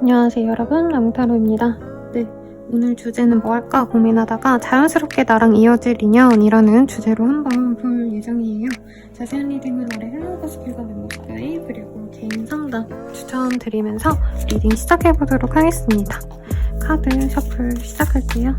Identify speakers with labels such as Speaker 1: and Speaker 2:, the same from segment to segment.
Speaker 1: 안녕하세요 여러분, 랑타로입니다. 네, 오늘 주제는 뭐 할까 고민하다가 자연스럽게 나랑 이어질 인연이라는 주제로 한번 볼 예정이에요. 자세한 리딩은 아래 헬로우 스킬과 멤버십 가입 그리고 개인 상담 추천드리면서 리딩 시작해보도록 하겠습니다. 카드 셔플 시작할게요.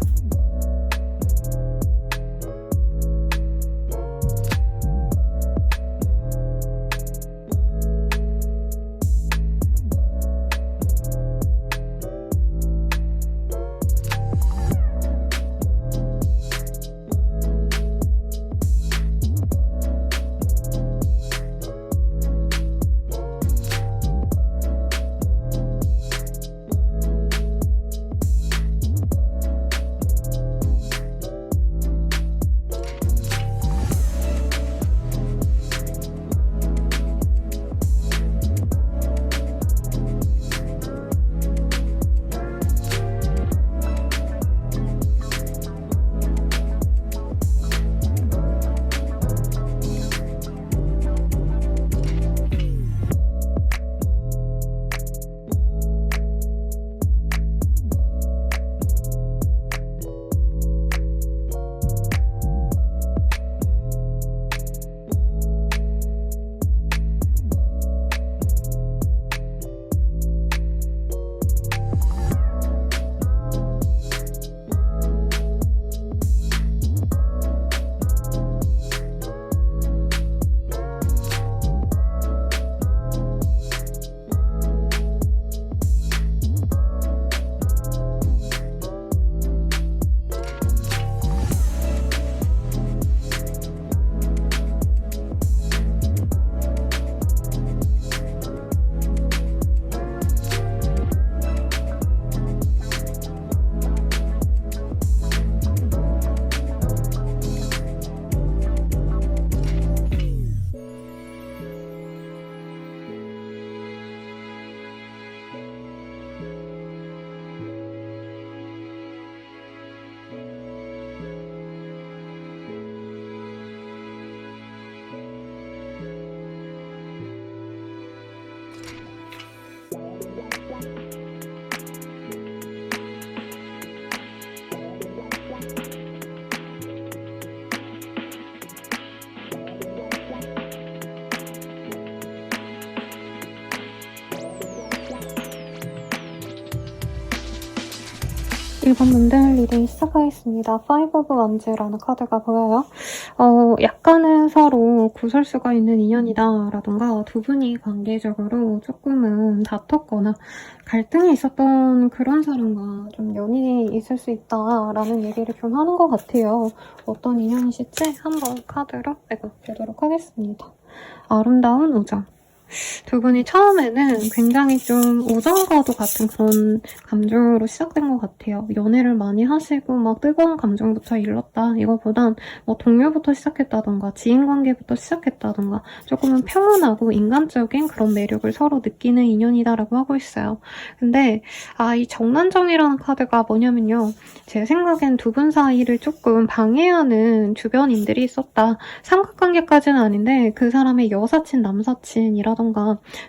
Speaker 1: 일본분들 리딩 시작하겠습니다. Five of Wands라는 카드가 보여요. 약간은 서로 구설수가 있는 인연이다 라던가 두 분이 관계적으로 조금은 다퉜거나 갈등이 있었던 그런 사람과 좀 연인이 있을 수 있다라는 얘기를 좀 하는 것 같아요. 어떤 인연이실지 한번 카드로 보도록 하겠습니다. 아름다운 우정. 두 분이 처음에는 굉장히 좀 우정과도 같은 그런 감정으로 시작된 것 같아요. 연애를 많이 하시고 막 뜨거운 감정부터 일렀다. 이거보단 뭐 동료부터 시작했다던가 지인관계부터 시작했다던가 조금은 평온하고 인간적인 그런 매력을 서로 느끼는 인연이다라고 하고 있어요. 근데 이 정난정이라는 카드가 뭐냐면요. 제 생각엔 두 분 사이를 조금 방해하는 주변인들이 있었다. 삼각관계까지는 아닌데 그 사람의 여사친, 남사친이라던가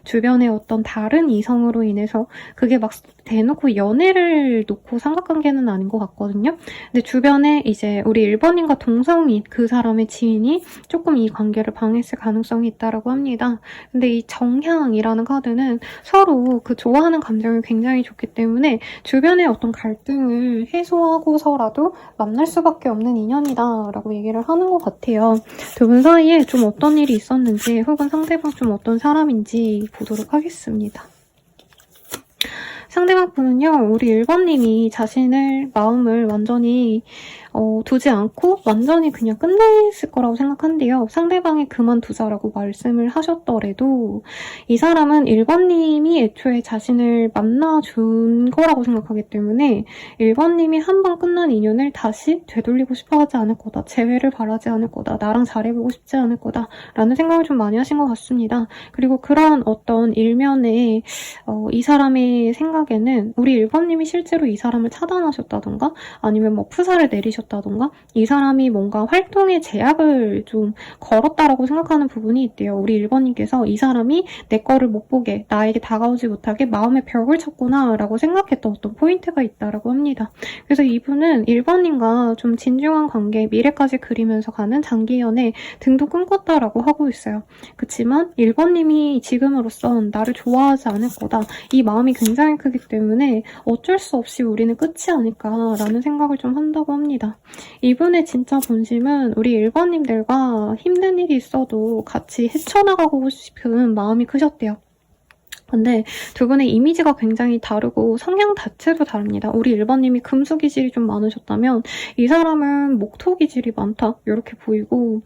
Speaker 1: 주변의 어떤 다른 이성으로 인해서 그게 막 대놓고 연애를 놓고 삼각관계는 아닌 것 같거든요. 근데 주변에 이제 우리 1번님과 동성인 그 사람의 지인이 조금 이 관계를 방해했을 가능성이 있다라고 합니다. 근데 이 정향이라는 카드는 서로 그 좋아하는 감정이 굉장히 좋기 때문에 주변의 어떤 갈등을 해소하고서라도 만날 수밖에 없는 인연이다라고 얘기를 하는 것 같아요. 두 분 사이에 좀 어떤 일이 있었는지 혹은 상대방 좀 어떤 사람인지 보도록 하겠습니다. 상대방 분은요, 우리 1번님이 자신을 마음을 완전히 두지 않고 완전히 그냥 끝냈을 거라고 생각한대요. 상대방이 그만두자라고 말씀을 하셨더라도 이 사람은 1번님이 애초에 자신을 만나준 거라고 생각하기 때문에 1번님이 한 번 끝난 인연을 다시 되돌리고 싶어 하지 않을 거다. 재회를 바라지 않을 거다. 나랑 잘해보고 싶지 않을 거다. 라는 생각을 좀 많이 하신 것 같습니다. 그리고 그런 어떤 일면에 이 사람의 생각에는 우리 1번님이 실제로 이 사람을 차단하셨다던가 아니면 뭐 프사를 내리셨다던가 많으셨다던가 이 사람이 뭔가 활동에 제약을 좀 걸었다라고 생각하는 부분이 있대요. 우리 1번님께서 이 사람이 내 거를 못 보게, 나에게 다가오지 못하게 마음의 벽을 쳤구나 라고 생각했던 어떤 포인트가 있다라고 합니다. 그래서 이분은 1번님과 좀 진중한 관계, 미래까지 그리면서 가는 장기 연애 등도 꿈꿨다라고 하고 있어요. 그치만 1번님이 지금으로선 나를 좋아하지 않을 거다. 이 마음이 굉장히 크기 때문에 어쩔 수 없이 우리는 끝이 아닐까라는 생각을 좀 한다고 합니다. 이분의 진짜 본심은 우리 1번님들과 힘든 일이 있어도 같이 헤쳐나가고 싶은 마음이 크셨대요. 근데 두 분의 이미지가 굉장히 다르고 성향 자체도 다릅니다. 우리 1번님이 금수 기질이 좀 많으셨다면 이 사람은 목토 기질이 많다 이렇게 보이고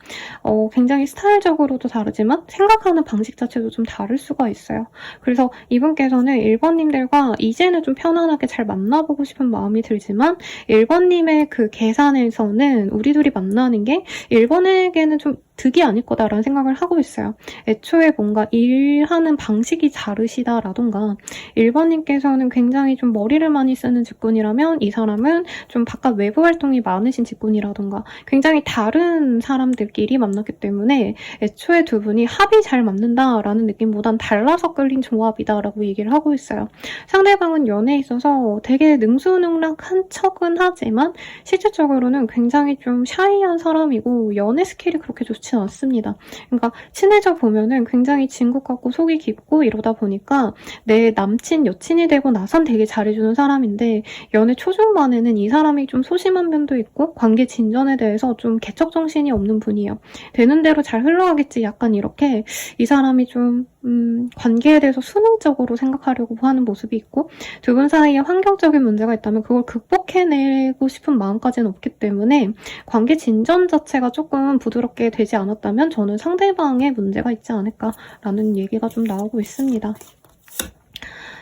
Speaker 1: 굉장히 스타일적으로도 다르지만 생각하는 방식 자체도 좀 다를 수가 있어요. 그래서 이분께서는 1번님들과 이제는 좀 편안하게 잘 만나보고 싶은 마음이 들지만 1번님의 그 계산에서는 우리 둘이 만나는 게 1번에게는 좀 득이 아닐 거다라는 생각을 하고 있어요. 애초에 뭔가 일하는 방식이 다르시다라던가 1번님께서는 굉장히 좀 머리를 많이 쓰는 직군이라면 이 사람은 좀 바깥 외부 활동이 많으신 직군이라던가 굉장히 다른 사람들끼리 만났기 때문에 애초에 두 분이 합이 잘 맞는다라는 느낌보단 달라서 끌린 조합이다라고 얘기를 하고 있어요. 상대방은 연애에 있어서 되게 능수능란한 척은 하지만 실질적으로는 굉장히 좀 샤이한 사람이고 연애 스킬이 그렇게 좋지 않습니다. 그러니까 친해져 보면은 굉장히 진국 같고 속이 깊고 이러다 보니까 내 남친, 여친이 되고 나선 되게 잘해주는 사람인데 연애 초중반에는 이 사람이 좀 소심한 면도 있고 관계 진전에 대해서 좀 개척정신이 없는 분이에요. 되는 대로 잘 흘러가겠지 약간 이렇게 이 사람이 좀 관계에 대해서 수능적으로 생각하려고 하는 모습이 있고 두 분 사이에 환경적인 문제가 있다면 그걸 극복해내고 싶은 마음까지는 없기 때문에 관계 진전 자체가 조금 부드럽게 되지 않았다면 저는 상대방의 문제가 있지 않을까라는 얘기가 좀 나오고 있습니다.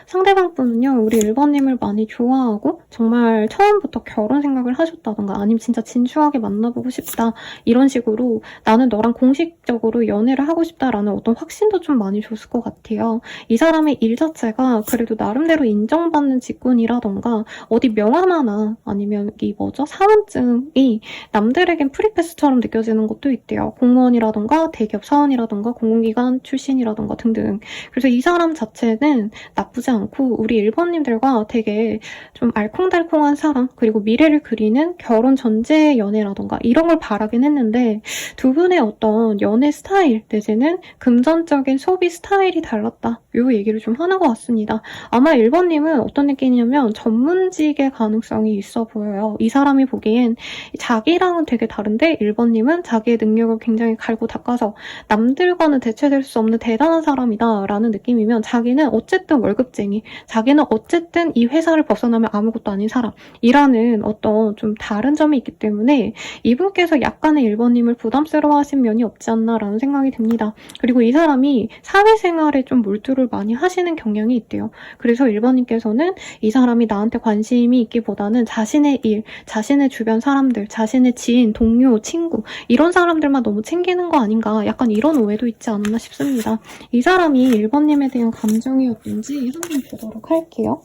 Speaker 1: 상대방 분은요, 우리 1번님을 많이 좋아하고 정말 처음부터 결혼 생각을 하셨다던가 아니면 진짜 진중하게 만나보고 싶다 이런 식으로 나는 너랑 공식적으로 연애를 하고 싶다라는 어떤 확신도 좀 많이 줬을 것 같아요. 이 사람의 일 자체가 그래도 나름대로 인정받는 직군이라던가 어디 명함하나 아니면 이 사원증이 남들에겐 프리패스처럼 느껴지는 것도 있대요. 공무원이라던가 대기업 사원이라던가 공공기관 출신이라던가 등등. 그래서 이 사람 자체는 나쁘지 않고 우리 1번님들과 되게 좀 알콩달콩한 사랑 그리고 미래를 그리는 결혼 전제 연애라던가 이런 걸 바라긴 했는데 두 분의 어떤 연애 스타일 내지는 금전적인 소비 스타일이 달랐다 이 얘기를 좀 하는 것 같습니다. 아마 1번님은 어떤 느낌이냐면 전문직의 가능성이 있어 보여요. 이 사람이 보기엔 자기랑은 되게 다른데 1번님은 자기의 능력을 굉장히 갈고 닦아서 남들과는 대체될 수 없는 대단한 사람이다 라는 느낌이면 자기는 어쨌든 월급쟁이 자기는 어쨌든 이 회사를 벗어나면 아무것도 아닌 사람이라는 어떤 좀 다른 점이 있기 때문에 이분께서 약간의 1번님을 부담스러워하신 면이 없지 않나라는 생각이 듭니다. 그리고 이 사람이 사회생활에 좀 몰두를 많이 하시는 경향이 있대요. 그래서 1번님께서는 이 사람이 나한테 관심이 있기보다는 자신의 일, 자신의 주변 사람들, 자신의 지인, 동료, 친구 이런 사람들만 너무 챙기는 거 아닌가 약간 이런 오해도 있지 않나 싶습니다. 이 사람이 1번님에 대한 감정이었던지 한번 보도록 할게요.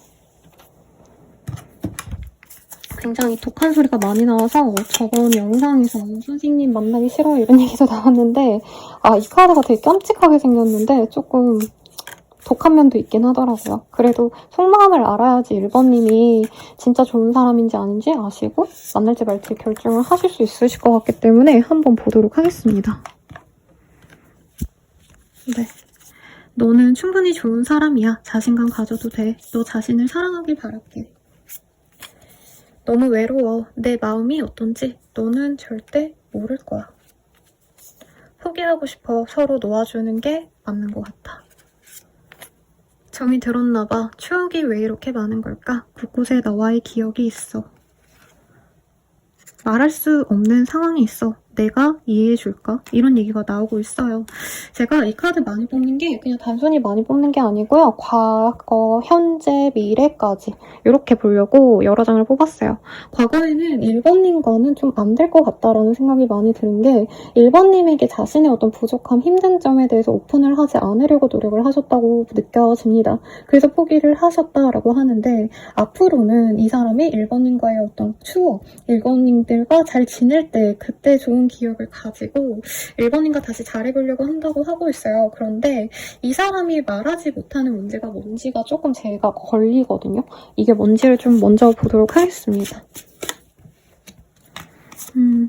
Speaker 1: 굉장히 독한 소리가 많이 나와서 저번 영상에서 선생님 만나기 싫어 이런 얘기도 나왔는데 이 카드가 되게 깜찍하게 생겼는데 조금 독한 면도 있긴 하더라고요. 그래도 속마음을 알아야지 1번님이 진짜 좋은 사람인지 아닌지 아시고 만날지 말지 결정을 하실 수 있으실 것 같기 때문에 한번 보도록 하겠습니다. 네. 너는 충분히 좋은 사람이야. 자신감 가져도 돼. 너 자신을 사랑하길 바랄게. 너무 외로워. 내 마음이 어떤지 너는 절대 모를 거야. 포기하고 싶어. 서로 놓아주는 게 맞는 것 같아. 정이 들었나 봐. 추억이 왜 이렇게 많은 걸까? 곳곳에 너와의 기억이 있어. 말할 수 없는 상황이 있어. 내가 이해해줄까? 이런 얘기가 나오고 있어요. 제가 이 카드 많이 뽑는 게 그냥 단순히 많이 뽑는 게 아니고요. 과거, 현재, 미래까지 이렇게 보려고 여러 장을 뽑았어요. 과거에는 1번님과는 좀 안 될 것 같다라는 생각이 많이 드는 게 1번님에게 자신의 어떤 부족함, 힘든 점에 대해서 오픈을 하지 않으려고 노력을 하셨다고 느껴집니다. 그래서 포기를 하셨다라고 하는데 앞으로는 이 사람이 1번님과의 어떤 추억, 1번님들과 잘 지낼 때 그때 좋은 기억을 가지고 1번님과 다시 잘해보려고 한다고 하고 있어요. 그런데 이 사람이 말하지 못하는 문제가 뭔지가 조금 제가 걸리거든요. 이게 뭔지를 좀 먼저 보도록 하겠습니다.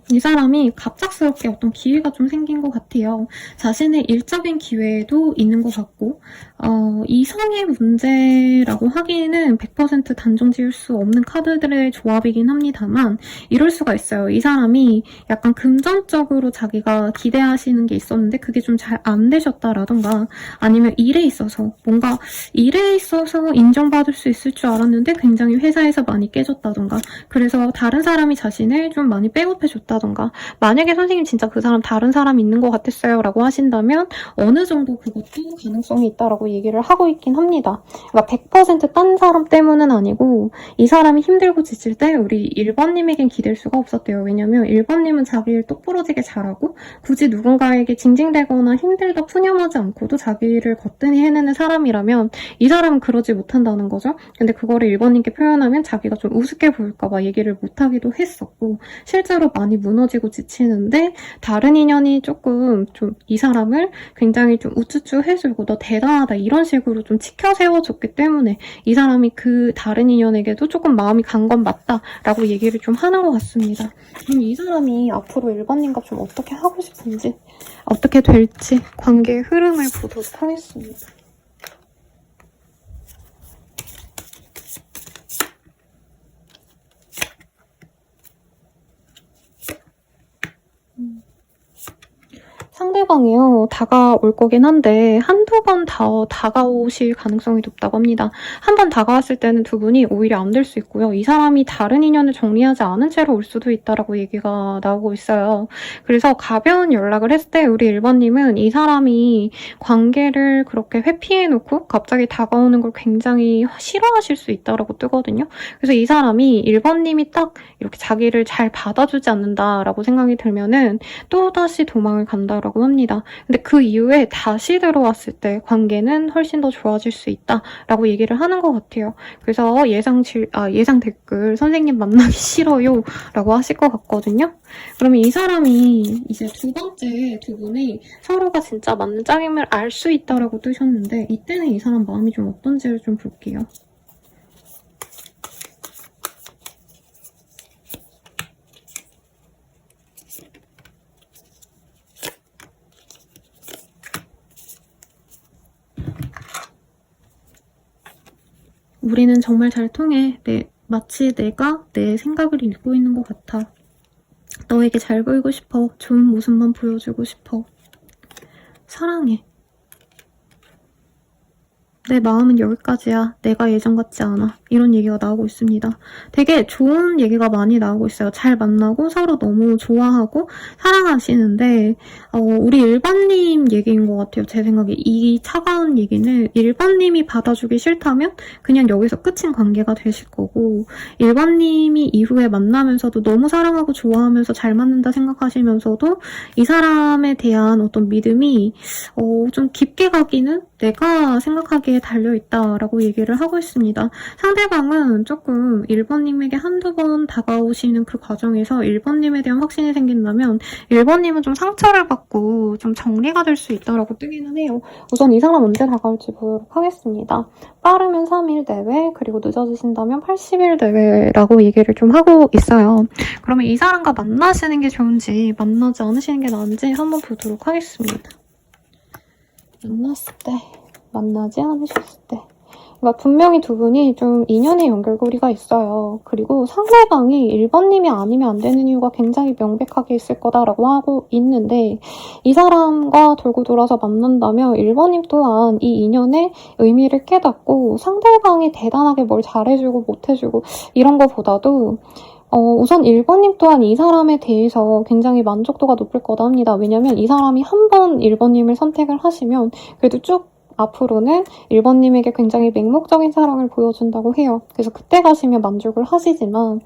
Speaker 1: 이 사람이 갑작스럽게 어떤 기회가 좀 생긴 것 같아요. 자신의 일적인 기회도 있는 것 같고 이성의 문제라고 하기에는 100% 단정 지을 수 없는 카드들의 조합이긴 합니다만 이럴 수가 있어요. 이 사람이 약간 금전적으로 자기가 기대하시는 게 있었는데 그게 좀 잘 안 되셨다라던가 아니면 일에 있어서 뭔가 일에 있어서 인정받을 수 있을 줄 알았는데 굉장히 회사에서 많이 깨졌다던가 그래서 다른 사람이 자신을 좀 많이 빼곡해줬다던가 만약에 선생님 진짜 그 사람 다른 사람 있는 것 같았어요 라고 하신다면 어느 정도 그것도 가능성이 있다라고 얘기를 하고 있긴 합니다. 그러니까 100%딴 사람 때문은 아니고 이 사람이 힘들고 지칠 때 우리 1번님에겐 기댈 수가 없었대요. 왜냐면 1번님은 자기 일 똑부러지게 잘하고 굳이 누군가에게 징징대거나 힘들다 푸념하지 않고도 자기 일을 거뜬히 해내는 사람이라면 이 사람은 그러지 못한다는 거죠. 근데 그거를 1번님께 표현하면 자기가 좀 우습게 보일까봐 얘기를 못하기도 했었고 실제로 많이 무너지고 지치는데 다른 인연이 조금 좀 이 사람을 굉장히 좀 우쭈쭈 해주고 너 대단하다 이런 식으로 좀 치켜 세워줬기 때문에 이 사람이 그 다른 인연에게도 조금 마음이 간 건 맞다라고 얘기를 좀 하는 것 같습니다. 그럼 이 사람이 앞으로 1번님과 좀 어떻게 하고 싶은지 어떻게 될지 관계의 흐름을 보도록 하겠습니다. 상대방이요, 다가올 거긴 한데 한두 번 더 다가오실 가능성이 높다고 합니다. 한 번 다가왔을 때는 두 분이 오히려 안 될 수 있고요. 이 사람이 다른 인연을 정리하지 않은 채로 올 수도 있다라고 얘기가 나오고 있어요. 그래서 가벼운 연락을 했을 때 우리 1번님은 이 사람이 관계를 그렇게 회피해놓고 갑자기 다가오는 걸 굉장히 싫어하실 수 있다라고 뜨거든요. 그래서 이 사람이 1번님이 딱 이렇게 자기를 잘 받아주지 않는다라고 생각이 들면은 또다시 도망을 간다라고 합니다. 근데 그 이후에 다시 들어왔을 때 관계는 훨씬 더 좋아질 수 있다라고 얘기를 하는 것 같아요. 그래서 예상 댓글 선생님 만나기 싫어요 라고 하실 것 같거든요. 그러면 이 사람이 이제 두 번째 두 분이 서로가 진짜 맞는 짝임을 알 수 있다라고 뜨셨는데 이때는 이 사람 마음이 좀 어떤지를 좀 볼게요. 우리는 정말 잘 통해. 마치 내가 내 생각을 읽고 있는 것 같아. 너에게 잘 보이고 싶어. 좋은 모습만 보여주고 싶어. 사랑해. 내 마음은 여기까지야. 내가 예전 같지 않아. 이런 얘기가 나오고 있습니다. 되게 좋은 얘기가 많이 나오고 있어요. 잘 만나고 서로 너무 좋아하고 사랑하시는데 우리 1번님 얘기인 것 같아요. 제 생각에 이 차가운 얘기는 1번님이 받아주기 싫다면 그냥 여기서 끝인 관계가 되실 거고 1번님이 이후에 만나면서도 너무 사랑하고 좋아하면서 잘 맞는다 생각하시면서도 이 사람에 대한 어떤 믿음이 좀 깊게 가기는 내가 생각하기에 달려있다라고 얘기를 하고 있습니다. 상대방은 조금 1번님에게 한두 번 다가오시는 그 과정에서 1번님에 대한 확신이 생긴다면 1번님은 좀 상처를 받고 좀 정리가 될 수 있다라고 뜨기는 해요. 우선 이 사람 언제 다가올지 보도록 하겠습니다. 빠르면 3일 내외 그리고 늦어지신다면 80일 내외라고 얘기를 좀 하고 있어요. 그러면 이 사람과 만나시는 게 좋은지 만나지 않으시는 게 나은지 한번 보도록 하겠습니다. 만났을 때, 만나지 않으셨을 때. 그러니까 분명히 두 분이 좀 인연의 연결고리가 있어요. 그리고 상대방이 1번님이 아니면 안 되는 이유가 굉장히 명백하게 있을 거다라고 하고 있는데 이 사람과 돌고 돌아서 만난다면 1번님 또한 이 인연의 의미를 깨닫고 상대방이 대단하게 뭘 잘해주고 못해주고 이런 거보다도 우선 1번님 또한 이 사람에 대해서 굉장히 만족도가 높을 거다 합니다. 왜냐면 이 사람이 한 번 1번님을 선택을 하시면 그래도 쭉 앞으로는 1번님에게 굉장히 맹목적인 사랑을 보여준다고 해요. 그래서 그때 가시면 만족을 하시지만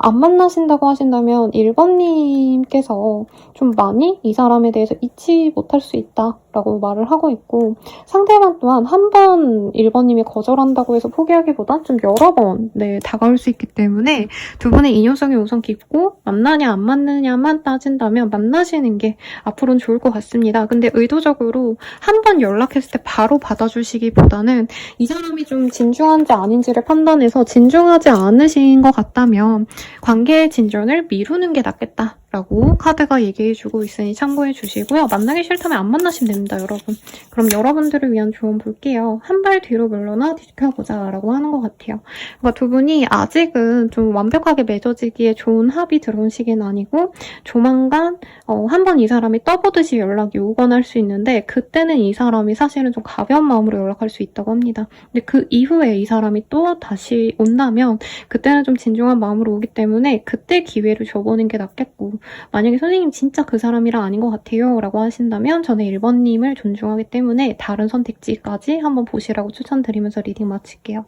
Speaker 1: 안 만나신다고 하신다면 1번님께서 좀 많이 이 사람에 대해서 잊지 못할 수 있다라고 말을 하고 있고, 상대방 또한 한 번 1번님이 거절한다고 해서 포기하기보다 좀 여러 번 다가올 수 있기 때문에 두 분의 인연성이 우선 깊고 만나냐 안 만나냐만 따진다면 만나시는 게 앞으로는 좋을 것 같습니다. 근데 의도적으로 한 번 연락했을 때 바로 받아주시기보다는 이 사람이 좀 진중한지 아닌지를 판단해서 진중하지 않으신 것 같다면 관계의 진전을 미루는 게 낫겠다라고 카드가 얘기해주고 있으니 참고해 주시고요. 만나기 싫다면 안 만나시면 됩니다, 여러분. 그럼 여러분들을 위한 조언 볼게요. 한 발 뒤로 물러나 지켜보자 라고 하는 것 같아요. 그러니까 두 분이 아직은 좀 완벽하게 맺어지기에 좋은 합이 들어온 시기는 아니고 조만간 한 번 이 사람이 떠보듯이 연락이 오거나 할 수 있는데 그때는 이 사람이 사실은 좀 가벼운 마음으로 연락할 수 있다고 합니다. 근데 그 이후에 이 사람이 또 다시 온다면 그때는 좀 진중한 마음으로 오기 때문에 그때 기회를 줘보는 게 낫겠고, 만약에 선생님 진짜 그 사람이랑 아닌 것 같아요 라고 하신다면 저는 1번님을 존중하기 때문에 다른 선택지까지 한번 보시라고 추천드리면서 리딩 마칠게요.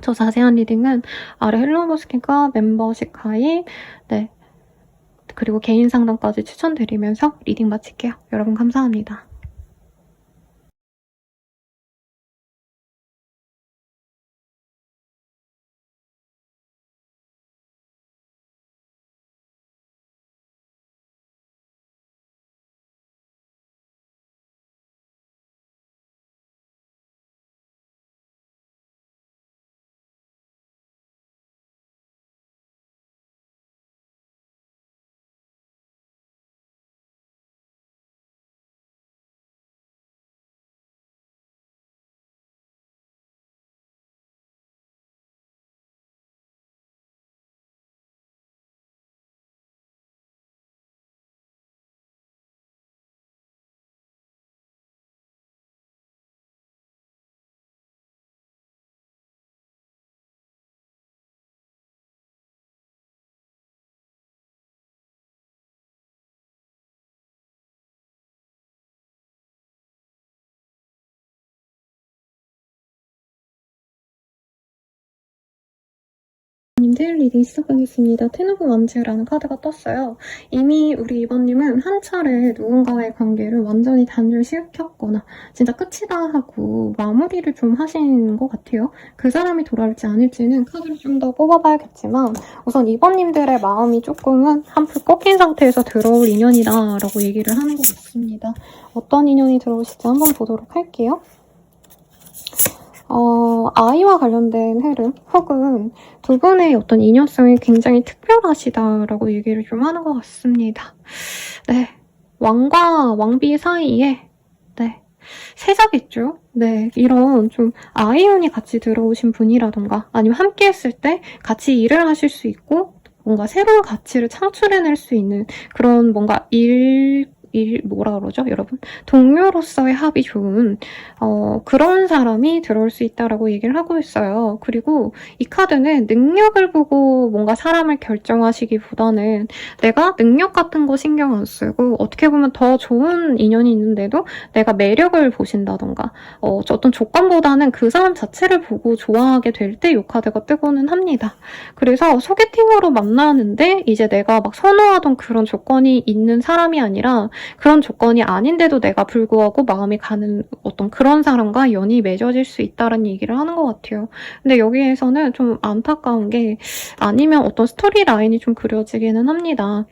Speaker 1: 저 자세한 리딩은 아래 헬로우버스킨과 멤버십 가입, 그리고 개인 상담까지 추천드리면서 리딩 마칠게요. 여러분 감사합니다. 님들 리딩 시작하겠습니다. 텐 오브 완즈라는 카드가 떴어요. 이미 우리 2번님은 한 차례 누군가의 관계를 완전히 단절시켰거나 진짜 끝이다 하고 마무리를 좀 하신 것 같아요. 그 사람이 돌아올지 아닐지는 카드를 좀 더 뽑아봐야겠지만 우선 2번님들의 마음이 조금은 한풀 꺾인 상태에서 들어올 인연이다라고 얘기를 하는 것 같습니다. 어떤 인연이 들어올지 한번 보도록 할게요. 아이와 관련된 흐름 혹은 두 분의 어떤 인연성이 굉장히 특별하시다라고 얘기를 좀 하는 것 같습니다. 네, 왕과 왕비 사이에 세자겠죠? 이런 좀 아이운이 같이 들어오신 분이라던가 아니면 함께 했을 때 같이 일을 하실 수 있고 뭔가 새로운 가치를 창출해낼 수 있는 그런 뭔가 뭐라 그러죠, 여러분? 동료로서의 합이 좋은 그런 사람이 들어올 수 있다라고 얘기를 하고 있어요. 그리고 이 카드는 능력을 보고 뭔가 사람을 결정하시기보다는 내가 능력 같은 거 신경 안 쓰고 어떻게 보면 더 좋은 인연이 있는데도 내가 매력을 보신다던가 어떤 조건보다는 그 사람 자체를 보고 좋아하게 될 때 이 카드가 뜨고는 합니다. 그래서 소개팅으로 만나는데 이제 내가 막 선호하던 그런 조건이 있는 사람이 아니라 그런 조건이 아닌데도 내가 불구하고 마음이 가는 어떤 그런 사람과 연이 맺어질 수 있다는 얘기를 하는 것 같아요. 근데 여기에서는 좀 안타까운 게 아니면 어떤 스토리 라인이 좀 그려지기는 합니다.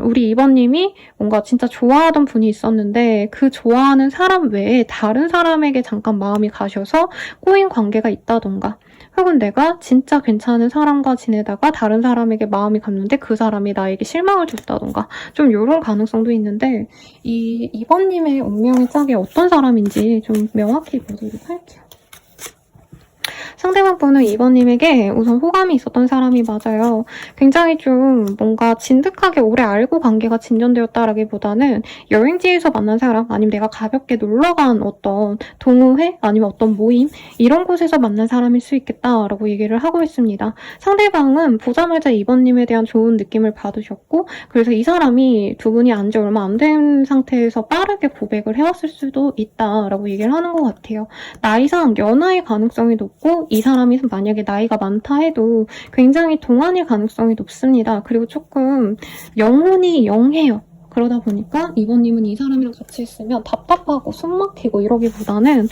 Speaker 1: 우리 2번님이 뭔가 진짜 좋아하던 분이 있었는데 그 좋아하는 사람 외에 다른 사람에게 잠깐 마음이 가셔서 꼬인 관계가 있다던가 혹은 내가 진짜 괜찮은 사람과 지내다가 다른 사람에게 마음이 갔는데 그 사람이 나에게 실망을 줬다던가 좀 이런 가능성도 있는데 이 2번님의 운명의 짝이 어떤 사람인지 좀 명확히 보도록 할게요. 상대방 분은 2번님에게 우선 호감이 있었던 사람이 맞아요. 굉장히 좀 뭔가 진득하게 오래 알고 관계가 진전되었다라기보다는 여행지에서 만난 사람, 아니면 내가 가볍게 놀러간 어떤 동호회, 아니면 어떤 모임, 이런 곳에서 만난 사람일 수 있겠다라고 얘기를 하고 있습니다. 상대방은 보자마자 2번님에 대한 좋은 느낌을 받으셨고, 그래서 이 사람이 두 분이 안지 얼마 안 된 상태에서 빠르게 고백을 해왔을 수도 있다라고 얘기를 하는 것 같아요. 나이상 연하의 가능성이 높고, 이 사람이 만약에 나이가 많다 해도 굉장히 동안일 가능성이 높습니다. 그리고 조금 영혼이 영해요. 그러다 보니까 이번님은 이 사람이랑 같이 있으면 답답하고 숨 막히고 이러기보다는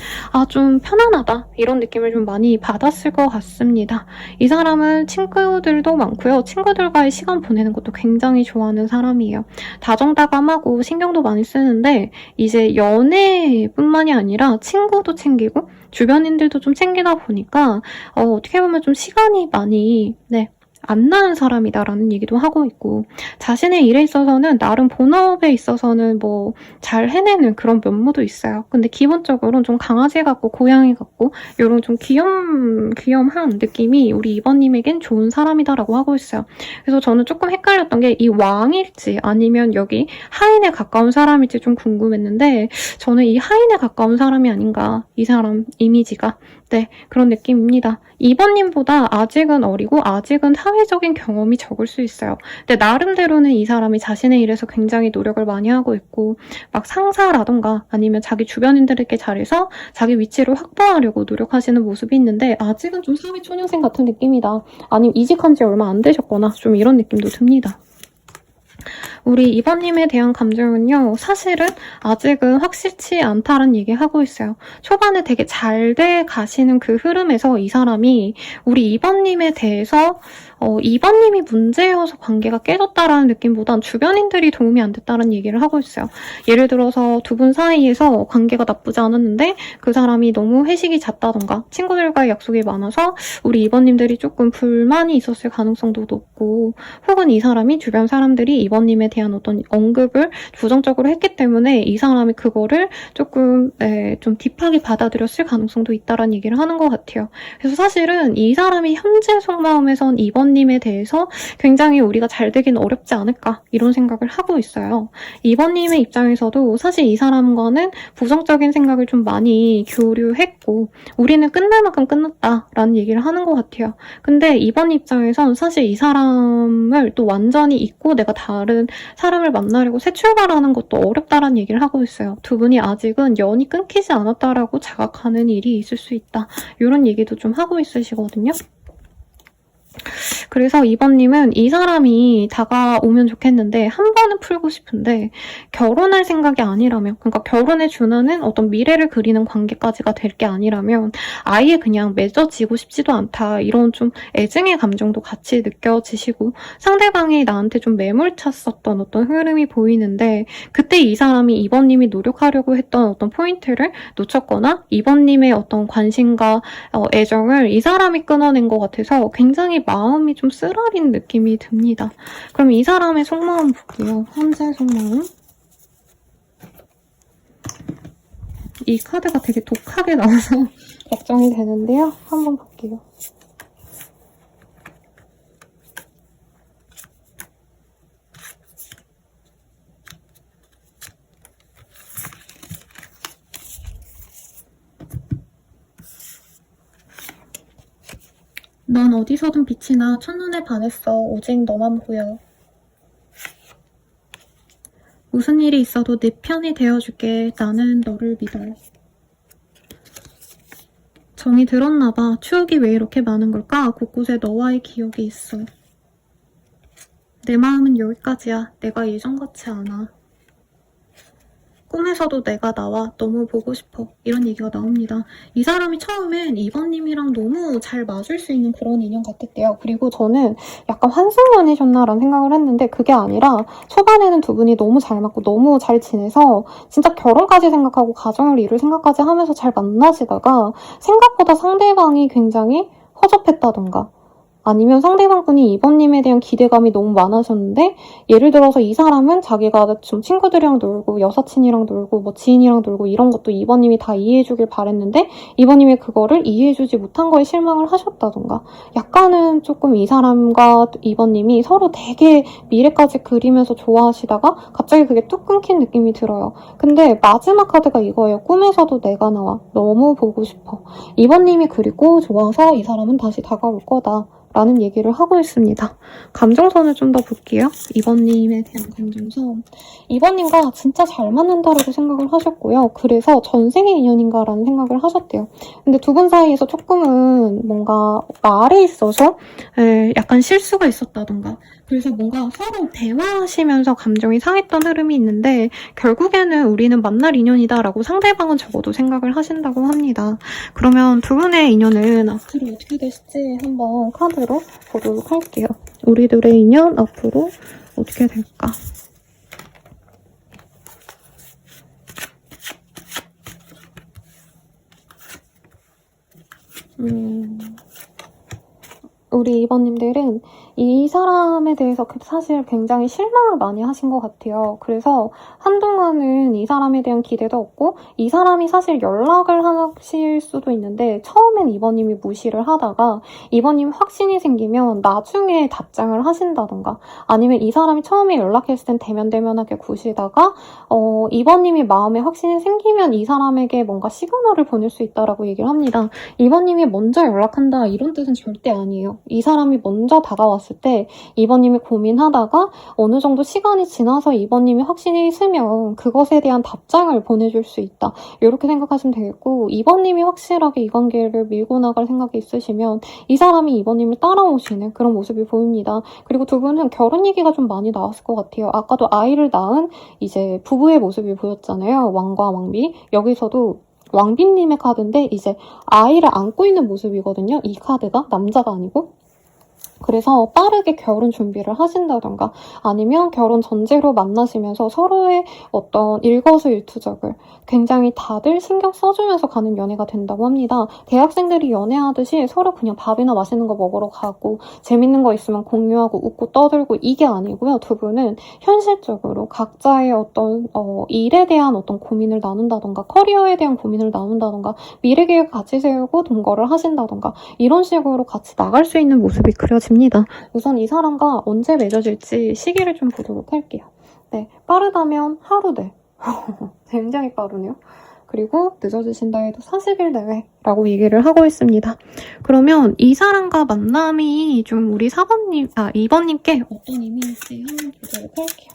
Speaker 1: 좀 편안하다 이런 느낌을 좀 많이 받았을 것 같습니다. 이 사람은 친구들도 많고요. 친구들과의 시간 보내는 것도 굉장히 좋아하는 사람이에요. 다정다감하고 신경도 많이 쓰는데 이제 연애뿐만이 아니라 친구도 챙기고 주변인들도 좀 챙기다 보니까 어떻게 보면 좀 시간이 많이 안 나는 사람이다라는 얘기도 하고 있고, 자신의 일에 있어서는 나름 본업에 있어서는 뭐 잘 해내는 그런 면모도 있어요. 근데 기본적으로는 좀 강아지 같고 고양이 같고 이런 좀 귀염한 느낌이 우리 2번님에겐 좋은 사람이다라고 하고 있어요. 그래서 저는 조금 헷갈렸던 게 이 왕일지 아니면 여기 하인에 가까운 사람일지 좀 궁금했는데, 저는 이 하인에 가까운 사람이 아닌가, 이 사람 이미지가. 그런 느낌입니다. 2번님보다 아직은 어리고 아직은 사회적인 경험이 적을 수 있어요. 근데 나름대로는 이 사람이 자신의 일에서 굉장히 노력을 많이 하고 있고, 막 상사라던가 아니면 자기 주변인들에게 잘해서 자기 위치를 확보하려고 노력하시는 모습이 있는데, 아직은 좀 사회초년생 같은 느낌이다. 아니면 이직한 지 얼마 안 되셨거나 좀 이런 느낌도 듭니다. 우리 2번님에 대한 감정은요, 사실은 아직은 확실치 않다는 얘기하고 있어요. 초반에 되게 잘 돼 가시는 그 흐름에서 이 사람이 우리 2번님에 대해서 2번님이 문제여서 관계가 깨졌다라는 느낌보단 주변인들이 도움이 안 됐다는 얘기를 하고 있어요. 예를 들어서 두 분 사이에서 관계가 나쁘지 않았는데 그 사람이 너무 회식이 잦다던가 친구들과의 약속이 많아서 우리 2번님들이 조금 불만이 있었을 가능성도 높고, 혹은 이 사람이 주변 사람들이 2번님에 대한 어떤 언급을 부정적으로 했기 때문에 이 사람이 그거를 조금 좀 딥하게 받아들였을 가능성도 있다라는 얘기를 하는 것 같아요. 그래서 사실은 이 사람이 현재 속마음에선 2번님에 대해서 굉장히 우리가 잘 되긴 어렵지 않을까 이런 생각을 하고 있어요. 2번님의 입장에서도 사실 이 사람과는 부정적인 생각을 좀 많이 교류했고, 우리는 끝날 만큼 끝났다라는 얘기를 하는 것 같아요. 근데 2번 입장에선 사실 이 사람을 또 완전히 잊고 내가 다른 사람을 만나려고 새 출발하는 것도 어렵다라는 얘기를 하고 있어요. 두 분이 아직은 연이 끊기지 않았다라고 자각하는 일이 있을 수 있다. 이런 얘기도 좀 하고 있으시거든요. 그래서 2번님은 이 사람이 다가오면 좋겠는데 한 번은 풀고 싶은데, 결혼할 생각이 아니라면, 그러니까 결혼에 준하는 어떤 미래를 그리는 관계까지가 될 게 아니라면 아예 그냥 맺어지고 싶지도 않다, 이런 좀 애증의 감정도 같이 느껴지시고, 상대방이 나한테 좀 매몰찼었던 어떤 흐름이 보이는데, 그때 이 사람이 2번님이 노력하려고 했던 어떤 포인트를 놓쳤거나 2번님의 어떤 관심과 애정을 이 사람이 끊어낸 것 같아서 굉장히 마음이 좀 쓰라린 느낌이 듭니다. 그럼 이 사람의 속마음 볼게요. 현재 속마음. 이 카드가 되게 독하게 나와서 걱정이 되는데요. 한번 볼게요. 넌 어디서든 빛이 나 첫눈에 반했어. 오직 너만 보여. 무슨 일이 있어도 내 편이 되어줄게. 나는 너를 믿어. 정이 들었나 봐. 추억이 왜 이렇게 많은 걸까? 곳곳에 너와의 기억이 있어. 내 마음은 여기까지야. 내가 예전 같지 않아. 꿈에서도 내가 나와. 너무 보고 싶어. 이런 얘기가 나옵니다. 이 사람이 처음엔 2번님이랑 너무 잘 맞을 수 있는 그런 인연 같았대요. 그리고 저는 약간 환승연이셨나라는 생각을 했는데 그게 아니라 초반에는 두 분이 너무 잘 맞고 너무 잘 지내서 진짜 결혼까지 생각하고 가정을 이룰 생각까지 하면서 잘 만나시다가 생각보다 상대방이 굉장히 허접했다던가 아니면 상대방분이 이번님에 대한 기대감이 너무 많으셨는데 예를 들어서 이 사람은 자기가 좀 친구들이랑 놀고 여사친이랑 놀고 뭐 지인이랑 놀고 이런 것도 이번님이 다 이해해주길 바랬는데 이번님이 그거를 이해해주지 못한 거에 실망을 하셨다던가 약간은 조금 이 사람과 이번님이 서로 되게 미래까지 그리면서 좋아하시다가 갑자기 그게 뚝 끊긴 느낌이 들어요. 근데 마지막 카드가 이거예요. 꿈에서도 내가 나와. 너무 보고 싶어. 이번님이 그리고 좋아서 이 사람은 다시 다가올 거다. 라는 얘기를 하고 있습니다. 감정선을 좀 더 볼게요. 이번님에 대한 감정선. 이번님과 진짜 잘 맞는다라고 생각을 하셨고요. 그래서 전생의 인연인가라는 생각을 하셨대요. 근데 두 분 사이에서 조금은 뭔가 말에 있어서 약간 실수가 있었다던가 그래서 뭔가 서로 대화하시면서 감정이 상했던 흐름이 있는데 결국에는 우리는 만날 인연이다라고 상대방은 적어도 생각을 하신다고 합니다. 그러면 두 분의 인연은 앞으로 어떻게 되실지 한번 카드로 보도록 할게요. 우리들의 인연 앞으로 어떻게 될까? 우리 이번님들은 이 사람에 대해서 사실 굉장히 실망을 많이 하신 것 같아요. 그래서 한동안은 이 사람에 대한 기대도 없고 이 사람이 사실 연락을 하실 수도 있는데 처음엔 이번님이 무시를 하다가 이번님 확신이 생기면 나중에 답장을 하신다던가 아니면 이 사람이 처음에 연락했을 땐 대면대면하게 구시다가 이번님이 마음에 확신이 생기면 이 사람에게 뭔가 시그널을 보낼 수 있다라고 얘기를 합니다. 이번님이 먼저 연락한다 이런 뜻은 절대 아니에요. 이 사람이 먼저 다가왔을 때 이번님이 고민하다가 어느 정도 시간이 지나서 이번님이 확신이 있으면 그것에 대한 답장을 보내줄 수 있다. 이렇게 생각하시면 되겠고 이번님이 확실하게 이 관계를 밀고 나갈 생각이 있으시면 이 사람이 이번님을 따라오시는 그런 모습이 보입니다. 그리고 두 분은 결혼 얘기가 좀 많이 나왔을 것 같아요. 아까도 아이를 낳은 이제 부부의 모습이 보였잖아요. 왕과 왕비. 여기서도 왕비님의 카드인데 이제 아이를 안고 있는 모습이거든요. 이 카드가 남자가 아니고 그래서 빠르게 결혼 준비를 하신다던가 아니면 결혼 전제로 만나시면서 서로의 어떤 일거수일투족을 굉장히 다들 신경 써주면서 가는 연애가 된다고 합니다. 대학생들이 연애하듯이 서로 그냥 밥이나 맛있는 거 먹으러 가고 재밌는 거 있으면 공유하고 웃고 떠들고 이게 아니고요. 두 분은 현실적으로 각자의 어떤 일에 대한 어떤 고민을 나눈다던가 커리어에 대한 고민을 나눈다던가 미래 계획 같이 세우고 동거를 하신다던가 이런 식으로 같이 나갈 수 있는 모습이 그려집니다. 우선 이 사람과 언제 맺어질지 시기를 좀 보도록 할게요. 네, 빠르다면 하루 내. 굉장히 빠르네요. 그리고 늦어지신다 해도 40일 내외라고 얘기를 하고 있습니다. 그러면 이 사람과 만남이 좀 우리 2번님께 어떤 의미일지 한번 보도록 할게요.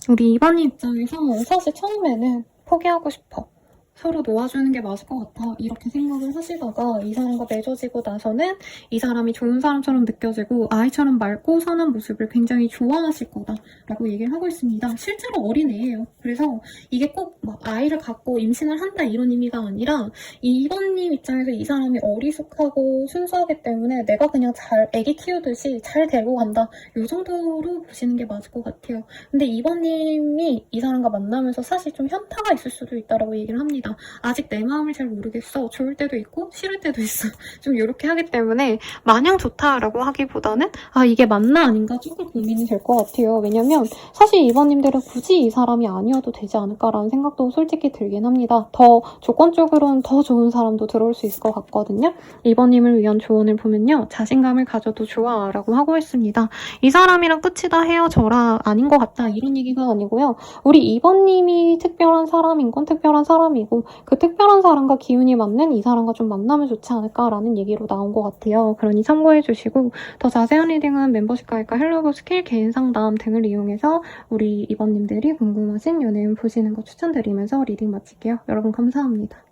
Speaker 1: 우리 2번님 입장에서 사실 처음에는 포기하고 싶어. 서로 놓아주는 게 맞을 것 같아. 이렇게 생각을 하시다가 이 사람과 맺어지고 나서는 이 사람이 좋은 사람처럼 느껴지고 아이처럼 맑고 선한 모습을 굉장히 좋아하실 거다라고 얘기를 하고 있습니다. 실제로 어린애예요. 그래서 이게 꼭 막 아이를 갖고 임신을 한다 이런 의미가 아니라 이번님 입장에서 이 사람이 어리숙하고 순수하기 때문에 내가 그냥 잘 애기 키우듯이 잘 데리고 간다. 이 정도로 보시는 게 맞을 것 같아요. 근데 이번님이 이 사람과 만나면서 사실 좀 현타가 있을 수도 있다라고 얘기를 합니다. 아직 내 마음을 잘 모르겠어. 좋을 때도 있고 싫을 때도 있어. 좀 이렇게 하기 때문에 마냥 좋다라고 하기보다는 이게 맞나 아닌가 조금 고민이 될 것 같아요. 왜냐면 사실 이번님들은 굳이 이 사람이 아니어도 되지 않을까라는 생각도 솔직히 들긴 합니다. 더 조건적으로는 더 좋은 사람도 들어올 수 있을 것 같거든요. 이번님을 위한 조언을 보면요. 자신감을 가져도 좋아 라고 하고 있습니다. 이 사람이랑 끝이다 헤어져라 아닌 것 같다 이런 얘기가 아니고요. 우리 이번님이 특별한 사람인 건 특별한 사람이고 그 특별한 사람과 기운이 맞는 이 사람과 좀 만나면 좋지 않을까라는 얘기로 나온 것 같아요. 그러니 참고해주시고 더 자세한 리딩은 멤버십 가입과 헬로버 스킬 개인 상담 등을 이용해서 우리 이번님들이 궁금하신 연애운 보시는 거 추천드리면서 리딩 마칠게요. 여러분 감사합니다.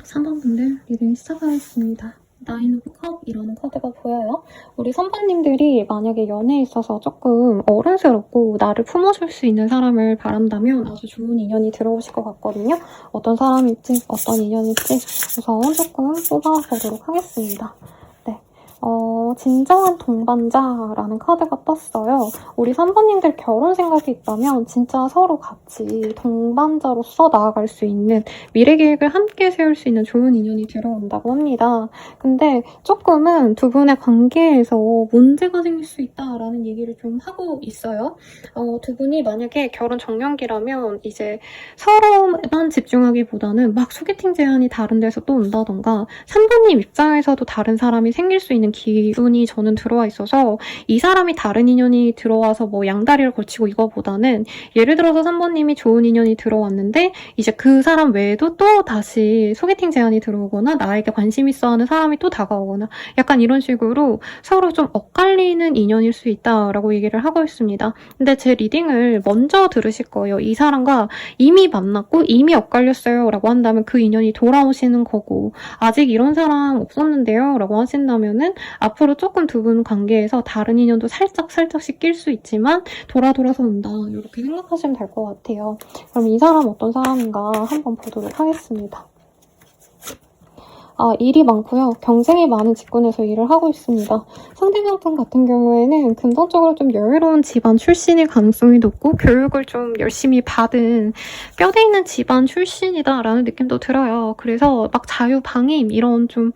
Speaker 1: 3번 분들 리딩 시작하겠습니다. 나인 오브 컵이라는 카드가 보여요. 우리 선배님들이 만약에 연애에 있어서 조금 어른스럽고 나를 품어줄 수 있는 사람을 바란다면 아주 좋은 인연이 들어오실 것 같거든요. 어떤 사람일지, 어떤 인연일지 우선 조금 뽑아보도록 하겠습니다. 네. 진정한 동반자라는 카드가 떴어요. 우리 3번님들 결혼 생각이 있다면 진짜 서로 같이 동반자로서 나아갈 수 있는 미래 계획을 함께 세울 수 있는 좋은 인연이 들어온다고 합니다. 근데 조금은 두 분의 관계에서 문제가 생길 수 있다라는 얘기를 좀 하고 있어요. 두 분이 만약에 결혼 정년기라면 이제 서로만 집중하기보다는 막 소개팅 제안이 다른 데서 또 온다던가 3번님 입장에서도 다른 사람이 생길 수 있는 기운이 저는 들어와 있어서 이 사람이 다른 인연이 들어와서 뭐 양다리를 걸치고 이거보다는 예를 들어서 3번님이 좋은 인연이 들어왔는데 이제 그 사람 외에도 또 다시 소개팅 제안이 들어오거나 나에게 관심 있어 하는 사람이 또 다가오거나 약간 이런 식으로 서로 좀 엇갈리는 인연일 수 있다라고 얘기를 하고 있습니다. 근데 제 리딩을 먼저 들으실 거예요. 이 사람과 이미 만났고 이미 엇갈렸어요 라고 한다면 그 인연이 돌아오시는 거고 아직 이런 사람 없었는데요 라고 하신다면은 앞으로 조금 두 분 관계에서 다른 인연도 살짝씩 낄 수 있지만 돌아서 온다 이렇게 생각하시면 될 것 같아요. 그럼 이 사람 어떤 사람인가 한번 보도록 하겠습니다. 일이 많고요. 경쟁이 많은 직군에서 일을 하고 있습니다. 상대방 분 같은 경우에는 금전적으로 좀 여유로운 집안 출신일 가능성이 높고 교육을 좀 열심히 받은 뼈대 있는 집안 출신이다라는 느낌도 들어요. 그래서 막 자유방임 이런 좀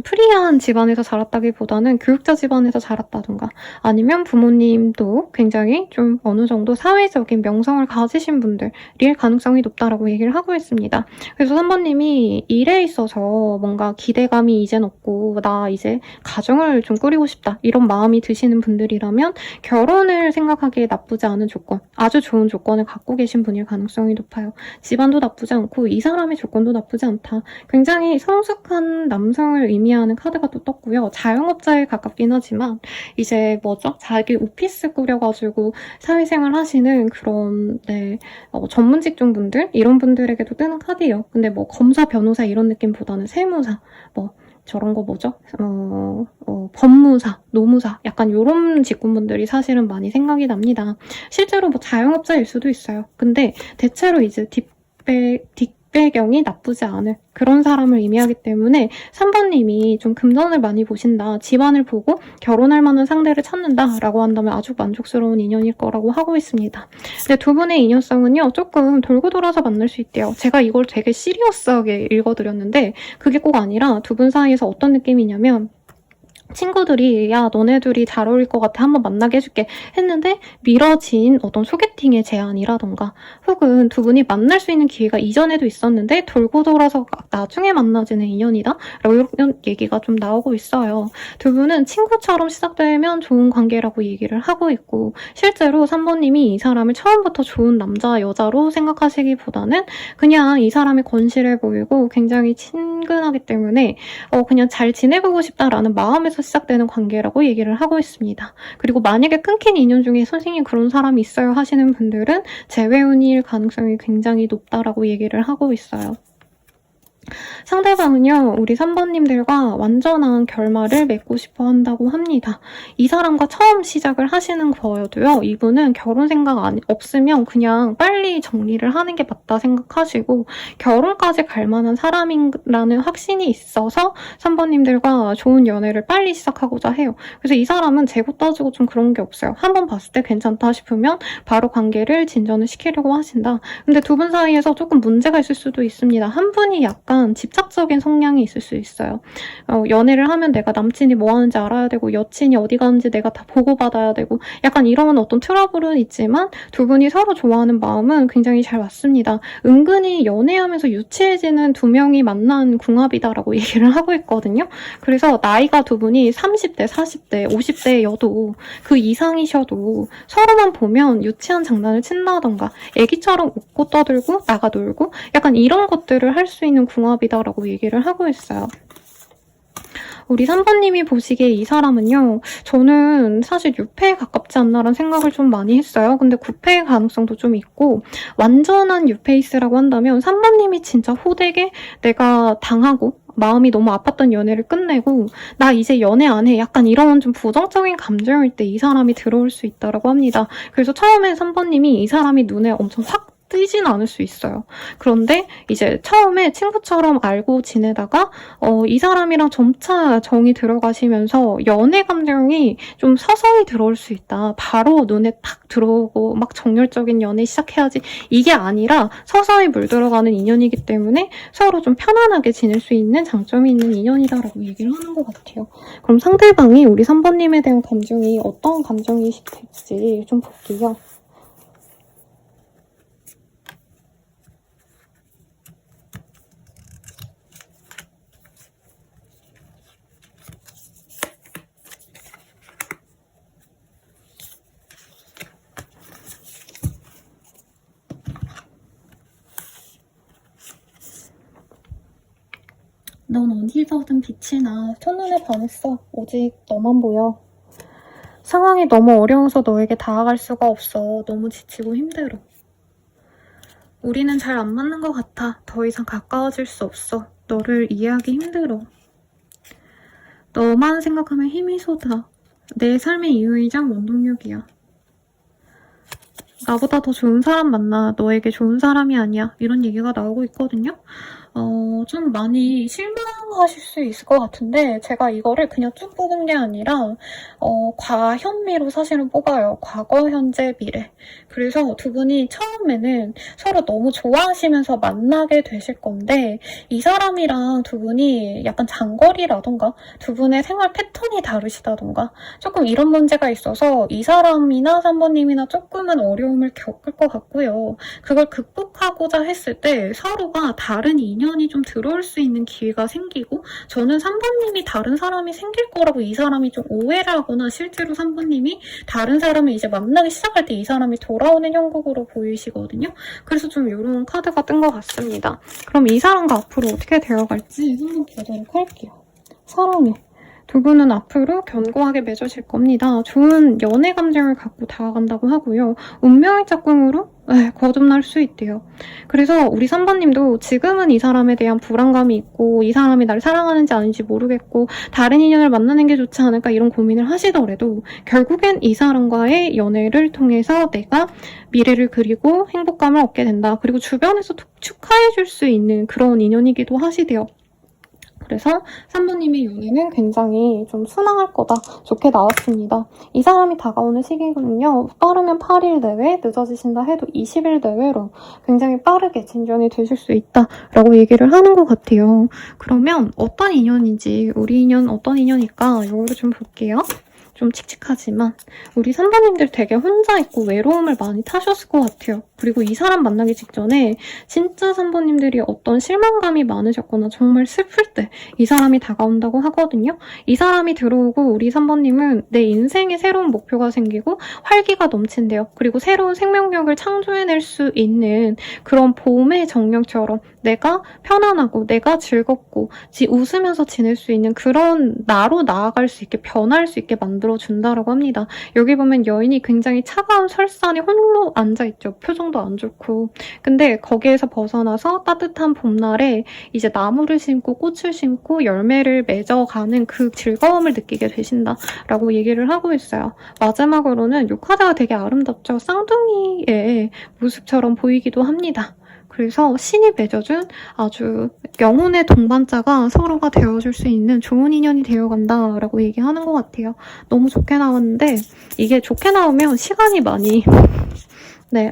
Speaker 1: 프리한 집안에서 자랐다기보다는 교육자 집안에서 자랐다던가 아니면 부모님도 굉장히 좀 어느 정도 사회적인 명성을 가지신 분들일 가능성이 높다라고 얘기를 하고 있습니다. 그래서 3번님이 일에 있어서 뭔가 기대감이 이젠 없고 나 이제 가정을 좀 꾸리고 싶다 이런 마음이 드시는 분들이라면 결혼을 생각하기에 나쁘지 않은 조건, 아주 좋은 조건을 갖고 계신 분일 가능성이 높아요. 집안도 나쁘지 않고 이 사람의 조건도 나쁘지 않다. 굉장히 성숙한 남성을 의미하는 카드가 또 떴고요. 자영업자에 가깝긴 하지만 이제 뭐죠? 자기 오피스 꾸려가지고 사회생활 하시는 그런 전문 직종분들 이런 분들에게도 뜨는 카드예요. 근데 뭐 검사, 변호사 이런 느낌보다는 세무사 뭐 저런 거 뭐죠? 법무사, 노무사 약간 이런 직군분들이 사실은 많이 생각이 납니다. 실제로 뭐 자영업자일 수도 있어요. 근데 대체로 이제 뒷배경이 나쁘지 않을 그런 사람을 의미하기 때문에 3번님이 좀 금전을 많이 보신다, 집안을 보고 결혼할 만한 상대를 찾는다 라고 한다면 아주 만족스러운 인연일 거라고 하고 있습니다. 근데 두 분의 인연성은요 조금 돌고 돌아서 만날 수 있대요. 제가 이걸 되게 시리어스하게 읽어드렸는데 그게 꼭 아니라 두 분 사이에서 어떤 느낌이냐면 친구들이 야 너네 둘이 잘 어울릴 것 같아 한번 만나게 해줄게 했는데 미뤄진 어떤 소개팅의 제안이라던가 혹은 두 분이 만날 수 있는 기회가 이전에도 있었는데 돌고 돌아서 나중에 만나지는 인연이다 라고 이런 얘기가 좀 나오고 있어요. 두 분은 친구처럼 시작되면 좋은 관계라고 얘기를 하고 있고 실제로 3번님이 이 사람을 처음부터 좋은 남자 여자로 생각하시기보다는 그냥 이 사람이 건실해 보이고 굉장히 친근하기 때문에 그냥 잘 지내보고 싶다라는 마음에서 시작되는 관계라고 얘기를 하고 있습니다. 그리고 만약에 끊긴 인연 중에 선생님 그런 사람이 있어요 하시는 분들은 재회운일 가능성이 굉장히 높다라고 얘기를 하고 있어요. 상대방은요 우리 3번님들과 완전한 결말을 맺고 싶어 한다고 합니다. 이 사람과 처음 시작을 하시는 거여도요 이분은 결혼 생각 없으면 그냥 빨리 정리를 하는 게 맞다 생각하시고 결혼까지 갈 만한 사람이라는 확신이 있어서 3번님들과 좋은 연애를 빨리 시작하고자 해요. 그래서 이 사람은 재고 따지고 좀 그런 게 없어요. 한번 봤을 때 괜찮다 싶으면 바로 관계를 진전을 시키려고 하신다. 근데 두 분 사이에서 조금 문제가 있을 수도 있습니다. 한 분이 약간 집착적인 성향이 있을 수 있어요. 연애를 하면 내가 남친이 뭐 하는지 알아야 되고 여친이 어디 가는지 내가 다 보고받아야 되고 약간 이런 어떤 트러블은 있지만 두 분이 서로 좋아하는 마음은 굉장히 잘 맞습니다. 은근히 연애하면서 유치해지는 두 명이 만난 궁합이다라고 얘기를 하고 있거든요. 그래서 나이가 두 분이 30대, 40대, 50대여도 그 이상이셔도 서로만 보면 유치한 장난을 친다던가 애기처럼 웃고 떠들고 나가 놀고 약간 이런 것들을 할 수 있는 궁합이다라고 얘기를 하고 있어요. 우리 3번님이 보시기에 이 사람은요. 저는 사실 6패에 가깝지 않나라는 생각을 좀 많이 했어요. 근데 9패의 가능성도 좀 있고 완전한 6페이스라고 한다면 3번님이 진짜 호되게 내가 당하고 마음이 너무 아팠던 연애를 끝내고 나 이제 연애 안 해. 약간 이런 좀 부정적인 감정일 때 이 사람이 들어올 수 있다고 합니다. 그래서 처음에 3번님이 이 사람이 눈에 엄청 확 뜨진 않을 수 있어요. 그런데 이제 처음에 친구처럼 알고 지내다가 이 사람이랑 점차 정이 들어가시면서 연애 감정이 좀 서서히 들어올 수 있다. 바로 눈에 탁 들어오고 막 정열적인 연애 시작해야지 이게 아니라 서서히 물들어가는 인연이기 때문에 서로 좀 편안하게 지낼 수 있는 장점이 있는 인연이다라고 얘기를 하는 것 같아요. 그럼 상대방이 우리 3번님에 대한 감정이 어떤 감정이실지 좀 볼게요. 넌 어디서든 빛이 나. 첫눈에 반했어. 오직 너만 보여. 상황이 너무 어려워서 너에게 다가갈 수가 없어. 너무 지치고 힘들어. 우리는 잘 안 맞는 것 같아. 더 이상 가까워질 수 없어. 너를 이해하기 힘들어. 너만 생각하면 힘이 솟아. 내 삶의 이유이자 원동력이야. 나보다 더 좋은 사람 만나. 너에게 좋은 사람이 아니야. 이런 얘기가 나오고 있거든요. 좀 많이 실망하실 수 있을 것 같은데 제가 이거를 그냥 쭉 뽑은 게 아니라 과현미로 사실은 뽑아요. 과거, 현재, 미래. 그래서 두 분이 처음에는 서로 너무 좋아하시면서 만나게 되실 건데 이 사람이랑 두 분이 약간 장거리라던가 두 분의 생활 패턴이 다르시다던가 조금 이런 문제가 있어서 이 사람이나 3번님이나 조금은 어려움을 겪을 것 같고요. 그걸 극복하고자 했을 때 서로가 다른 인연이 좀 들어올 수 있는 기회가 생기고 저는 3번님이 다른 사람이 생길 거라고 이 사람이 좀 오해를 하거나 실제로 3번님이 다른 사람을 이제 만나기 시작할 때 이 사람이 돌아오는 형국으로 보이시거든요. 그래서 좀 이런 카드가 뜬 것 같습니다. 그럼 이 사람과 앞으로 어떻게 되어갈지 한번 보도록 할게요. 사랑해. 두 분은 앞으로 견고하게 맺어질 겁니다. 좋은 연애 감정을 갖고 다가간다고 하고요. 운명의 짝꿍으로 거듭날 수 있대요. 그래서 우리 3번님도 지금은 이 사람에 대한 불안감이 있고 이 사람이 날 사랑하는지 아닌지 모르겠고 다른 인연을 만나는 게 좋지 않을까 이런 고민을 하시더라도 결국엔 이 사람과의 연애를 통해서 내가 미래를 그리고 행복감을 얻게 된다. 그리고 주변에서 축하해줄 수 있는 그런 인연이기도 하시대요. 그래서 3번님의 연애는 굉장히 좀 순항할 거다. 좋게 나왔습니다. 이 사람이 다가오는 시기는요. 빠르면 8일 내외, 늦어지신다 해도 20일 내외로 굉장히 빠르게 진전이 되실 수 있다라고 얘기를 하는 것 같아요. 그러면 어떤 인연인지, 우리 인연 어떤 인연일까? 이거를 좀 볼게요. 좀 칙칙하지만 우리 3번님들 되게 혼자 있고 외로움을 많이 타셨을 것 같아요. 그리고 이 사람 만나기 직전에 진짜 3번님들이 어떤 실망감이 많으셨거나 정말 슬플 때 이 사람이 다가온다고 하거든요. 이 사람이 들어오고 우리 3번님은 내 인생에 새로운 목표가 생기고 활기가 넘친대요. 그리고 새로운 생명력을 창조해낼 수 있는 그런 봄의 정령처럼 내가 편안하고 내가 즐겁고 웃으면서 지낼 수 있는 그런 나로 나아갈 수 있게 변할 수 있게 만들어준다라고 합니다. 여기 보면 여인이 굉장히 차가운 설산에 홀로 앉아있죠. 표정도 안 좋고. 근데 거기에서 벗어나서 따뜻한 봄날에 이제 나무를 심고 꽃을 심고 열매를 맺어가는 그 즐거움을 느끼게 되신다라고 얘기를 하고 있어요. 마지막으로는 이 카드가 되게 아름답죠. 쌍둥이의 모습처럼 보이기도 합니다. 그래서 신이 맺어준 아주 영혼의 동반자가 서로가 되어줄 수 있는 좋은 인연이 되어간다라고 얘기하는 것 같아요. 너무 좋게 나왔는데 이게 좋게 나오면 시간이 많이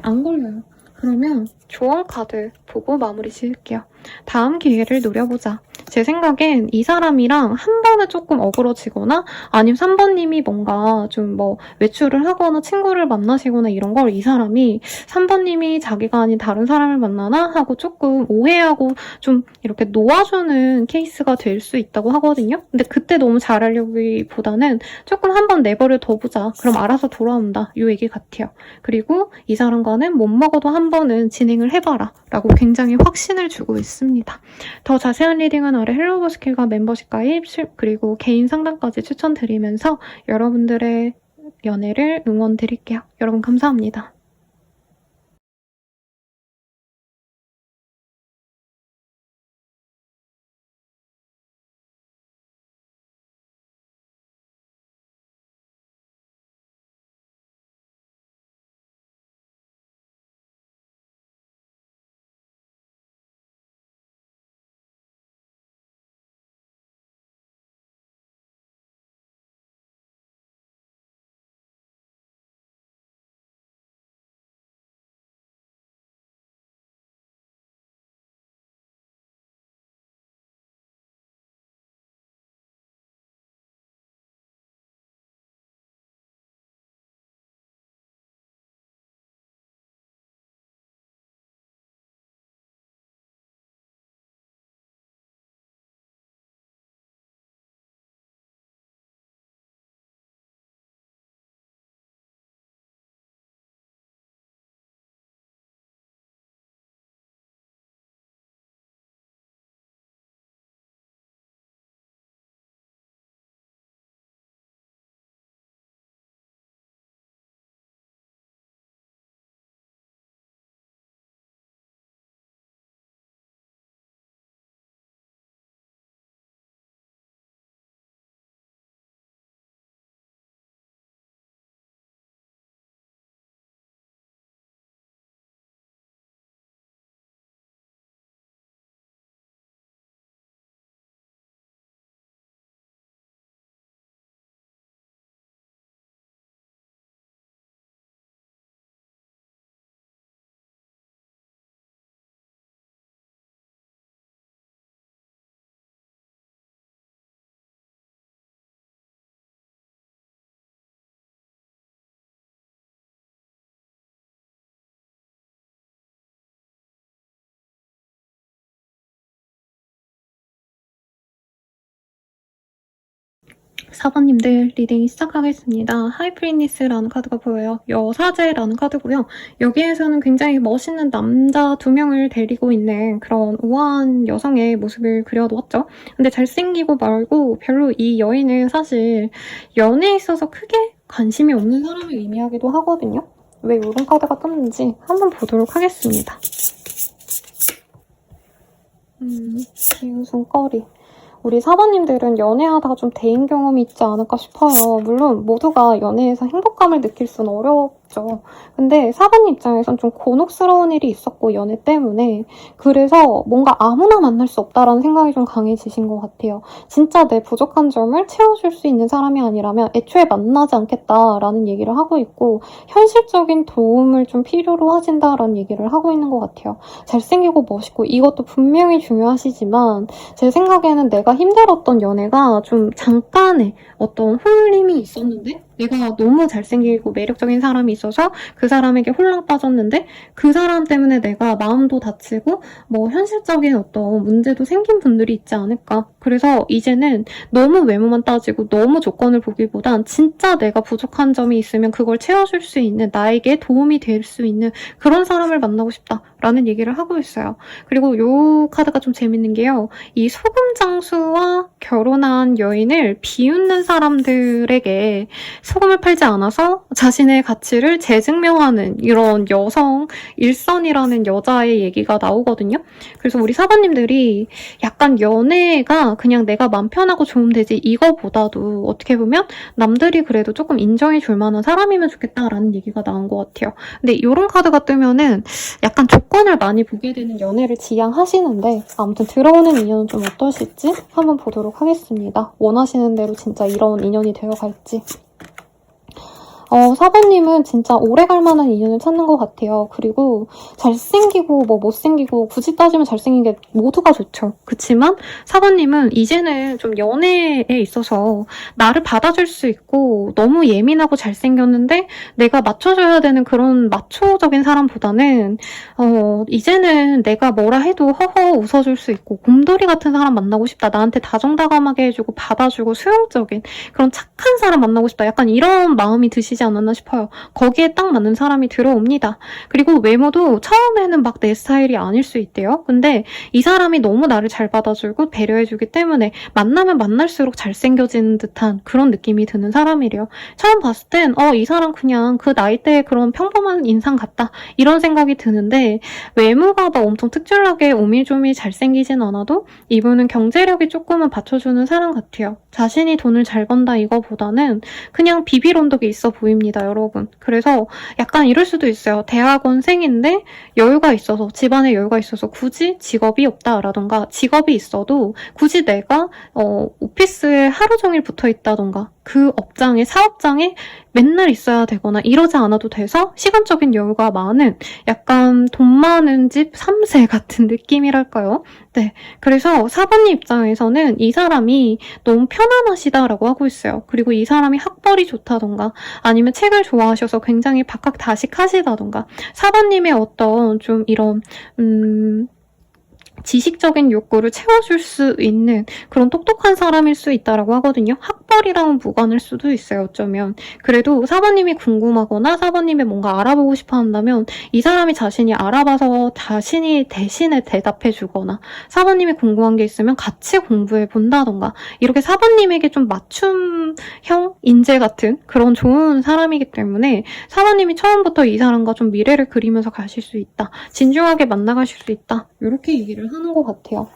Speaker 1: 안 걸려요. 그러면 조언 카드 보고 마무리 지을게요. 다음 기회를 노려보자. 제 생각엔 이 사람이랑 한 번은 조금 어그러지거나 아니면 3번님이 뭔가 좀 외출을 하거나 친구를 만나시거나 이런 걸 이 사람이 3번님이 자기가 아닌 다른 사람을 만나나 하고 조금 오해하고 좀 이렇게 놓아주는 케이스가 될 수 있다고 하거든요. 근데 그때 너무 잘하려기보다는 조금 한 번 내버려 둬보자. 그럼 알아서 돌아온다. 이 얘기 같아요. 그리고 이 사람과는 못 먹어도 한 번은 진행을 리딩을 해봐라 라고 굉장히 확신을 주고 있습니다. 더 자세한 리딩은 아래 헬로우버스킬과 멤버십 가입 그리고 개인 상담까지 추천드리면서 여러분들의 연애를 응원드릴게요. 여러분 감사합니다. 사번님들 리딩 시작하겠습니다. 하이프리니스라는 카드가 보여요. 여사제라는 카드고요. 여기에서는 굉장히 멋있는 남자 2명을 데리고 있는 그런 우아한 여성의 모습을 그려놓았죠. 근데 잘생기고 말고 별로 이 여인은 사실 연애에 있어서 크게 관심이 없는 사람을 의미하기도 하거든요. 왜 이런 카드가 떴는지 한번 보도록 하겠습니다. 비웃음거리. 우리 사번님들은 연애하다가 좀 대인 경험이 있지 않을까 싶어요. 물론 모두가 연애에서 행복감을 느낄 수는 어렵죠. 근데 사번님 입장에선 좀 곤혹스러운 일이 있었고 연애 때문에 그래서 뭔가 아무나 만날 수 없다라는 생각이 좀 강해지신 것 같아요. 진짜 내 부족한 점을 채워줄 수 있는 사람이 아니라면 애초에 만나지 않겠다라는 얘기를 하고 있고 현실적인 도움을 좀 필요로 하신다라는 얘기를 하고 있는 것 같아요. 잘생기고 멋있고 이것도 분명히 중요하시지만 제 생각에는 내가 힘들었던 연애가 좀 잠깐의 어떤 홀림이 있었는데 내가 너무 잘생기고 매력적인 사람이 있어서 그 사람에게 홀랑 빠졌는데 그 사람 때문에 내가 마음도 다치고 뭐 현실적인 어떤 문제도 생긴 분들이 있지 않을까. 그래서 이제는 너무 외모만 따지고 너무 조건을 보기보단 진짜 내가 부족한 점이 있으면 그걸 채워줄 수 있는 나에게 도움이 될 수 있는 그런 사람을 만나고 싶다라는 얘기를 하고 있어요. 그리고 요 카드가 좀 재밌는 게요. 이 소금장수와 결혼한 여인을 비웃는 사람들에게 소금을 팔지 않아서 자신의 가치를 재증명하는 이런 여성 일선이라는 여자의 얘기가 나오거든요. 그래서 우리 사관님들이 약간 연애가 그냥 내가 맘 편하고 좋으면 되지 이거보다도 어떻게 보면 남들이 그래도 조금 인정해 줄 만한 사람이면 좋겠다라는 얘기가 나온 것 같아요. 근데 이런 카드가 뜨면은 약간 조건을 많이 보게 되는 연애를 지향하시는데 아무튼 들어오는 인연은 좀 어떠실지 한번 보도록 하겠습니다. 원하시는 대로 진짜 이런 인연이 되어갈지. 사번님은 진짜 오래 갈 만한 인연을 찾는 것 같아요. 그리고 잘생기고 뭐 못생기고 굳이 따지면 잘생긴 게 모두가 좋죠. 그치만 사번님은 이제는 좀 연애에 있어서 나를 받아줄 수 있고 너무 예민하고 잘생겼는데 내가 맞춰줘야 되는 그런 마초적인 사람보다는 이제는 내가 뭐라 해도 허허 웃어줄 수 있고 곰돌이 같은 사람 만나고 싶다. 나한테 다정다감하게 해주고 받아주고 수용적인 그런 착한 사람 만나고 싶다. 약간 이런 마음이 드시지 되지 않았나 싶어요. 거기에 딱 맞는 사람이 들어옵니다. 그리고 외모도 처음에는 막 내 스타일이 아닐 수 있대요. 근데 이 사람이 너무 나를 잘 받아주고 배려해주기 때문에 만나면 만날수록 잘생겨지는 듯한 그런 느낌이 드는 사람이래요. 처음 봤을 땐 이 사람 그냥 그 나이대에 그런 평범한 인상 같다 이런 생각이 드는데 외모가 막 엄청 특출나게 오밀조밀 잘생기진 않아도 이분은 경제력이 조금은 받쳐주는 사람 같아요. 자신이 돈을 잘 번다 이거보다는 그냥 비빌 언덕이 있어 보입니다, 여러분. 그래서 약간 이럴 수도 있어요. 대학원생인데 여유가 있어서, 집안에 여유가 있어서 굳이 직업이 없다라던가 직업이 있어도 굳이 내가 오피스에 하루 종일 붙어 있다던가 그 업장에, 사업장에 맨날 있어야 되거나 이러지 않아도 돼서 시간적인 여유가 많은 약간 돈 많은 집 3세 같은 느낌이랄까요? 네. 그래서 사부님 입장에서는 이 사람이 너무 편안하시다라고 하고 있어요. 그리고 이 사람이 학벌이 좋다던가 아니면 책을 좋아하셔서 굉장히 박학다식하시다던가 사부님의 어떤 좀 이런 지식적인 욕구를 채워줄 수 있는 그런 똑똑한 사람일 수 있다라고 하거든요. 학벌이랑은 무관할 수도 있어요, 어쩌면. 그래도 사부님이 궁금하거나 사부님이 뭔가 알아보고 싶어 한다면 이 사람이 자신이 알아봐서 자신이 대신에 대답해 주거나 사부님이 궁금한 게 있으면 같이 공부해 본다던가 이렇게 사부님에게 좀 맞춤형 인재 같은 그런 좋은 사람이기 때문에 사부님이 처음부터 이 사람과 좀 미래를 그리면서 가실 수 있다. 진중하게 만나가실 수 있다. 이렇게 얘기를 하는 것 같아요.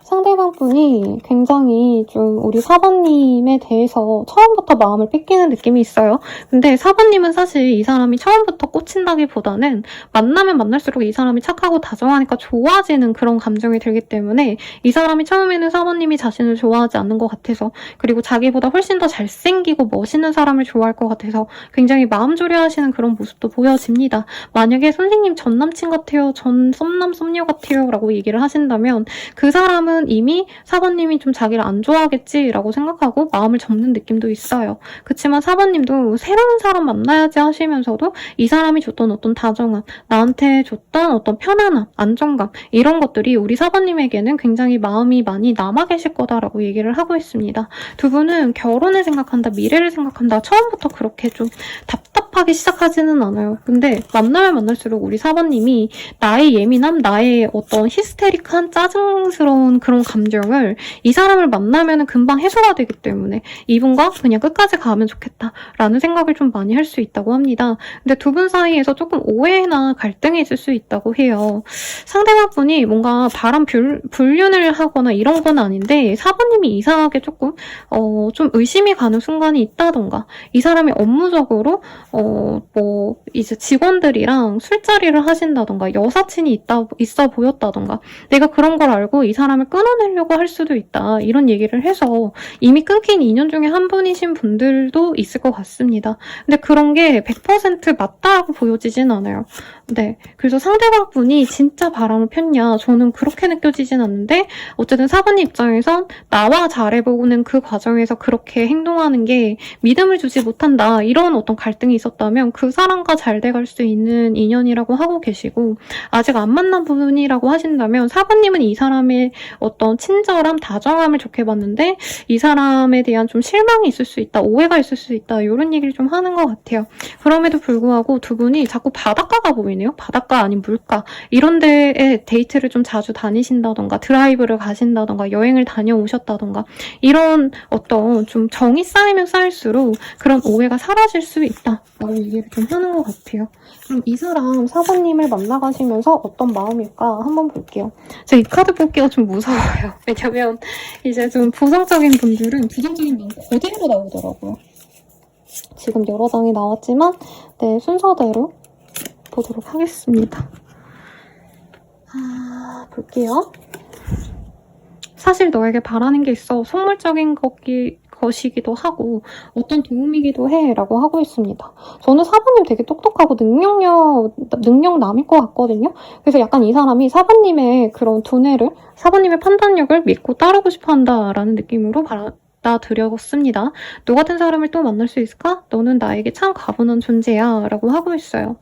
Speaker 1: 상대방 분이 굉장히 좀 우리 사부님에 대해서 처음부터 마음을 뺏기는 느낌이 있어요. 근데 사부님은 사실 이 사람이 처음부터 꽂힌다기보다는 만나면 만날수록 이 사람이 착하고 다정하니까 좋아지는 그런 감정이 들기 때문에 이 사람이 처음에는 사부님이 자신을 좋아하지 않는 것 같아서 그리고 자기보다 훨씬 더 잘생기고 멋있는 사람을 좋아할 것 같아서 굉장히 마음조려 하시는 그런 모습도 보여집니다. 만약에 선생님 전 남친 같아요, 전 썸남 썸녀 같아요 라고 얘기를 하신다면 그 사람은 이미 사부님이 좀 자기를 안 좋아하겠지라고 생각하고 마음을 접는 느낌도 있어요. 그치만 사부님도 새로운 사람 만나야지 하시면서도 이 사람이 줬던 어떤 다정함, 나한테 줬던 어떤 편안함, 안정감 이런 것들이 우리 사부님에게는 굉장히 마음이 많이 남아 계실 거다라고 얘기를 하고 있습니다. 두 분은 결혼을 생각한다, 미래를 생각한다 처음부터 그렇게 좀 답답하게 시작하지는 않아요. 근데 만나면 만날수록 우리 사부님이 나의 예민함, 나의 어떤 히스테릭한 짜증스러운 그런 감정을 이 사람을 만나면 금방 해소가 되기 때문에 이분과 그냥 끝까지 가면 좋겠다라는 생각을 좀 많이 할 수 있다고 합니다. 근데 두 분 사이에서 조금 오해나 갈등이 있을 수 있다고 해요. 상대방 분이 뭔가 바람 불륜을 하거나 이런 건 아닌데 사부님이 이상하게 조금 좀 의심이 가는 순간이 있다던가 이 사람이 업무적으로 뭐 이제 직원들이랑 술자리를 하신다던가 여사친이 있어 보였다던가 내가 그런 걸 알고 이 사람을 끊어내려고 할 수도 있다 이런 얘기를 해서 이미 끊긴 인연 중에 한 분이신 분들도 있을 것 같습니다. 근데 그런 게 100% 맞다라고 보여지진 않아요. 네, 그래서 상대방 분이 진짜 바람을 폈냐 저는 그렇게 느껴지진 않는데 어쨌든 사부님 입장에선 나와 잘해보는 그 과정에서 그렇게 행동하는 게 믿음을 주지 못한다 이런 어떤 갈등이 있었다면 그 사람과 잘 돼갈 수 있는 인연이라고 하고 계시고 아직 안 만난 분이라고 하신다면 사부님은 이 사람의 어떤 친절함, 다정함을 좋게 봤는데 이 사람에 대한 좀 실망이 있을 수 있다, 오해가 있을 수 있다 이런 얘기를 좀 하는 것 같아요. 그럼에도 불구하고 두 분이 자꾸 바닷가가 보이네요. 바닷가 아닌 물가 이런 데에 데이트를 좀 자주 다니신다던가 드라이브를 가신다던가 여행을 다녀오셨다던가 이런 어떤 좀 정이 쌓이면 쌓일수록 그런 오해가 사라질 수 있다 라고 얘기를 좀 하는 것 같아요. 그럼 이 사람 사부님을 만나가시면서 어떤 마음일까 한번 볼게요. 제가 이 카드 뽑기가 좀 무서워요. 왜냐면 이제 좀 부정적인 분들은 부정적인 마음 그대로 나오더라고요. 지금 여러 장이 나왔지만 네, 순서대로 보도록 하겠습니다. 볼게요. 사실 너에게 바라는 게 있어. 속물적인 것이기도 하고 어떤 도움이기도 해 라고 하고 있습니다. 저는 사부님 되게 똑똑하고 능력남일 것 같거든요. 그래서 약간 이 사람이 사부님의 그런 두뇌를 사부님의 판단력을 믿고 따르고 싶어 한다라는 느낌으로 받아들였습니다. 너 같은 사람을 또 만날 수 있을까? 너는 나에게 참 가분한 존재야 라고 하고 있어요.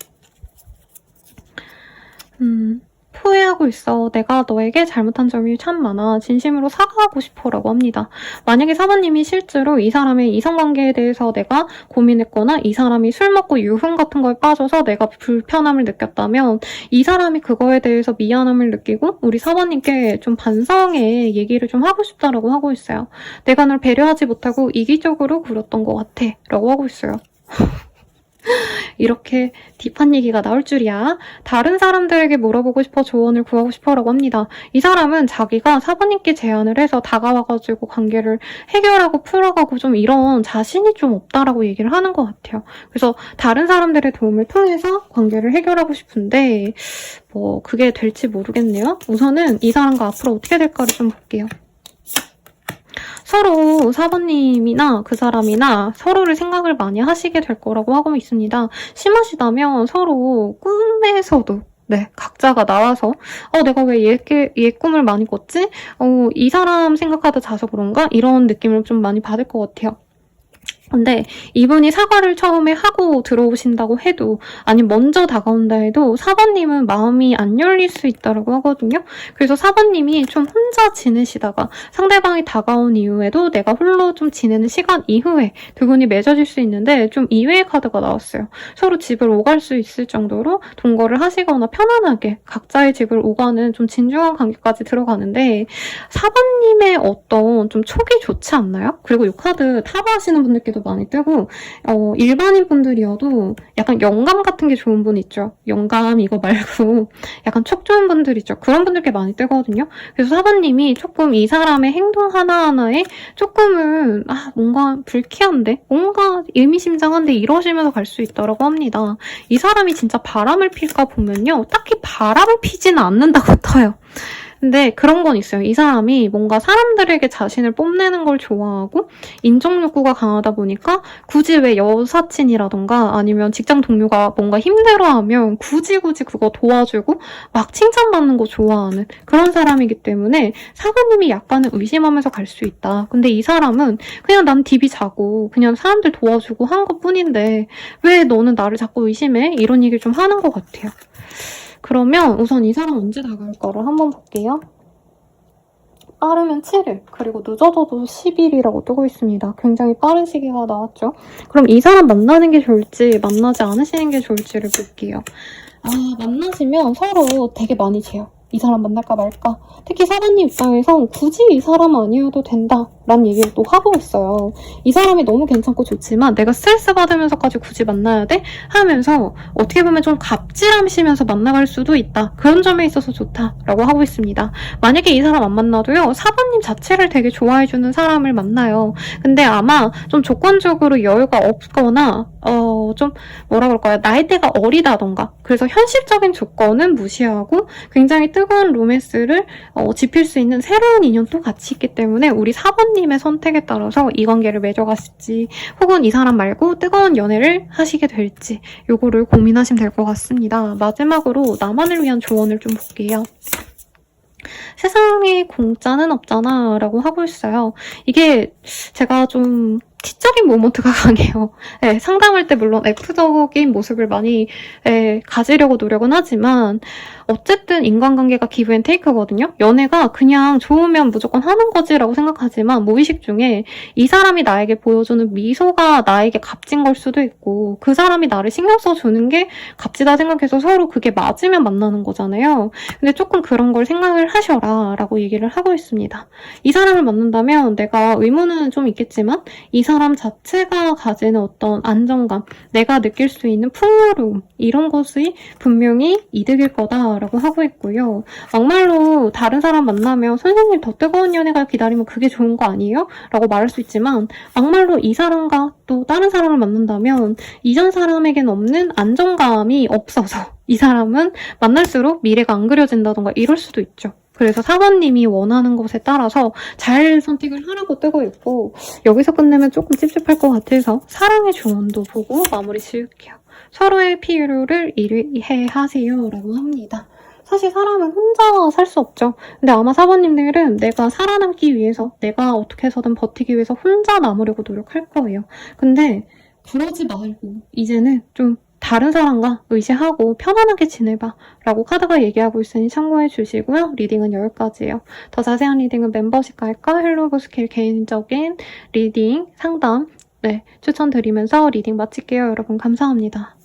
Speaker 1: 후회하고 있어. 내가 너에게 잘못한 점이 참 많아. 진심으로 사과하고 싶어 라고 합니다. 만약에 4번님이 실제로 이 사람의 이성관계에 대해서 내가 고민했거나 이 사람이 술 먹고 유흥 같은 거에 빠져서 내가 불편함을 느꼈다면 이 사람이 그거에 대해서 미안함을 느끼고 우리 4번님께 좀 반성의 얘기를 좀 하고 싶다라고 하고 있어요. 내가 널 배려하지 못하고 이기적으로 굴었던 것 같아 라고 하고 있어요. 이렇게 딥한 얘기가 나올 줄이야. 다른 사람들에게 물어보고 싶어 조언을 구하고 싶어 라고 합니다. 이 사람은 자기가 4번님께 제안을 해서 다가와가지고 관계를 해결하고 풀어가고 좀 이런 자신이 좀 없다라고 얘기를 하는 것 같아요. 그래서 다른 사람들의 도움을 통해서 관계를 해결하고 싶은데 뭐 그게 될지 모르겠네요. 우선은 이 사람과 앞으로 어떻게 될까를 좀 볼게요. 서로 4번님이나 그 사람이나 서로를 생각을 많이 하시게 될 거라고 하고 있습니다. 심하시다면 서로 꿈에서도 각자가 나와서 내가 왜 얘 꿈을 많이 꿨지? 이 사람 생각하다 자서 그런가? 이런 느낌을 좀 많이 받을 것 같아요. 근데 이분이 사과를 처음에 하고 들어오신다고 해도 아니 먼저 다가온다 해도 4번님은 마음이 안 열릴 수 있다고 하거든요. 그래서 4번님이 좀 혼자 지내시다가 상대방이 다가온 이후에도 내가 홀로 좀 지내는 시간 이후에 두 분이 맺어질 수 있는데 좀 이외의 카드가 나왔어요. 서로 집을 오갈 수 있을 정도로 동거를 하시거나 편안하게 각자의 집을 오가는 좀 진중한 관계까지 들어가는데 4번님의 어떤 좀 촉이 좋지 않나요? 그리고 이 카드 타로하시는 분들께도 많이 뜨고 일반인 분들이어도 약간 영감 같은 게 좋은 분 있죠. 영감 이거 말고 약간 촉 좋은 분들 있죠. 그런 분들께 많이 뜨거든요. 그래서 4번님이 조금 이 사람의 행동 하나하나에 조금은 뭔가 불쾌한데 뭔가 의미심장한데 이러시면서 갈 수 있다고 합니다. 이 사람이 진짜 바람을 필까 보면요. 딱히 바람을 피지는 않는다고 떠요. 근데 그런 건 있어요. 이 사람이 뭔가 사람들에게 자신을 뽐내는 걸 좋아하고 인정 욕구가 강하다 보니까 굳이 왜 여사친이라던가 아니면 직장 동료가 뭔가 힘들어하면 굳이 그거 도와주고 막 칭찬받는 거 좋아하는 그런 사람이기 때문에 사부님이 약간은 의심하면서 갈 수 있다. 근데 이 사람은 그냥 난 DB 자고 그냥 사람들 도와주고 한 것뿐인데 왜 너는 나를 자꾸 의심해? 이런 얘기를 좀 하는 것 같아요. 그러면 우선 이 사람 언제 다가올까를 한번 볼게요. 빠르면 7일, 그리고 늦어져도 10일이라고 뜨고 있습니다. 굉장히 빠른 시기가 나왔죠. 그럼 이 사람 만나는 게 좋을지 만나지 않으시는 게 좋을지를 볼게요. 만나시면 서로 되게 많이 재요. 이 사람 만날까 말까. 특히 4번님 입장에선 굳이 이 사람 아니어도 된다 라는 얘기를 또 하고 있어요. 이 사람이 너무 괜찮고 좋지만 내가 스트레스 받으면서까지 굳이 만나야 돼? 하면서 어떻게 보면 좀 갑질하시면서 만나갈 수도 있다. 그런 점에 있어서 좋다라고 하고 있습니다. 만약에 이 사람 안 만나도요. 4번님 자체를 되게 좋아해주는 사람을 만나요. 근데 아마 좀 조건적으로 여유가 없거나 좀 뭐라 그럴까요? 나이대가 어리다던가 그래서 현실적인 조건은 무시하고 굉장히 뜨거운 로맨스를 지필 수 있는 새로운 인연도 같이 있기 때문에 우리 4번님의 선택에 따라서 이 관계를 맺어갔을지 혹은 이 사람 말고 뜨거운 연애를 하시게 될지 요거를 고민하시면 될 것 같습니다. 마지막으로 나만을 위한 조언을 좀 볼게요. 세상에 공짜는 없잖아 라고 하고 있어요. 이게 제가 좀 T적인 모먼트가 강해요. 상담할 때 물론 F적인 모습을 많이 가지려고 노력은 하지만 어쨌든 인간관계가 기브 앤 테이크거든요. 연애가 그냥 좋으면 무조건 하는 거지라고 생각하지만 무의식 중에 이 사람이 나에게 보여주는 미소가 나에게 값진 걸 수도 있고 그 사람이 나를 신경 써주는 게 값지다 생각해서 서로 그게 맞으면 만나는 거잖아요. 근데 조금 그런 걸 생각을 하셔라 라고 얘기를 하고 있습니다. 이 사람을 만난다면 내가 의무는 좀 있겠지만 이 사람 자체가 가지는 어떤 안정감, 내가 느낄 수 있는 풍요로움 이런 것이 분명히 이득일 거다라고 하고 있고요. 막말로 다른 사람 만나면 선생님 더 뜨거운 연애가 기다리면 그게 좋은 거 아니에요? 라고 말할 수 있지만 막말로 이 사람과 또 다른 사람을 만난다면 이전 사람에겐 없는 안정감이 없어서 이 사람은 만날수록 미래가 안 그려진다던가 이럴 수도 있죠. 그래서 4번님이 원하는 것에 따라서 잘 선택을 하라고 뜨고 있고 여기서 끝내면 조금 찝찝할 것 같아서 사랑의 조언도 보고 마무리 지을게요. 서로의 필요를 이해하세요 라고 합니다. 사실 사람은 혼자 살 수 없죠. 근데 아마 4번님들은 내가 살아남기 위해서 내가 어떻게 해서든 버티기 위해서 혼자 남으려고 노력할 거예요. 근데 그러지 말고 이제는 좀 다른 사람과 의지하고 편안하게 지내봐 라고 카드가 얘기하고 있으니 참고해 주시고요. 리딩은 여기까지예요. 더 자세한 리딩은 멤버십 가입과 헬로보스킬 개인적인 리딩 상담 추천드리면서 리딩 마칠게요. 여러분 감사합니다.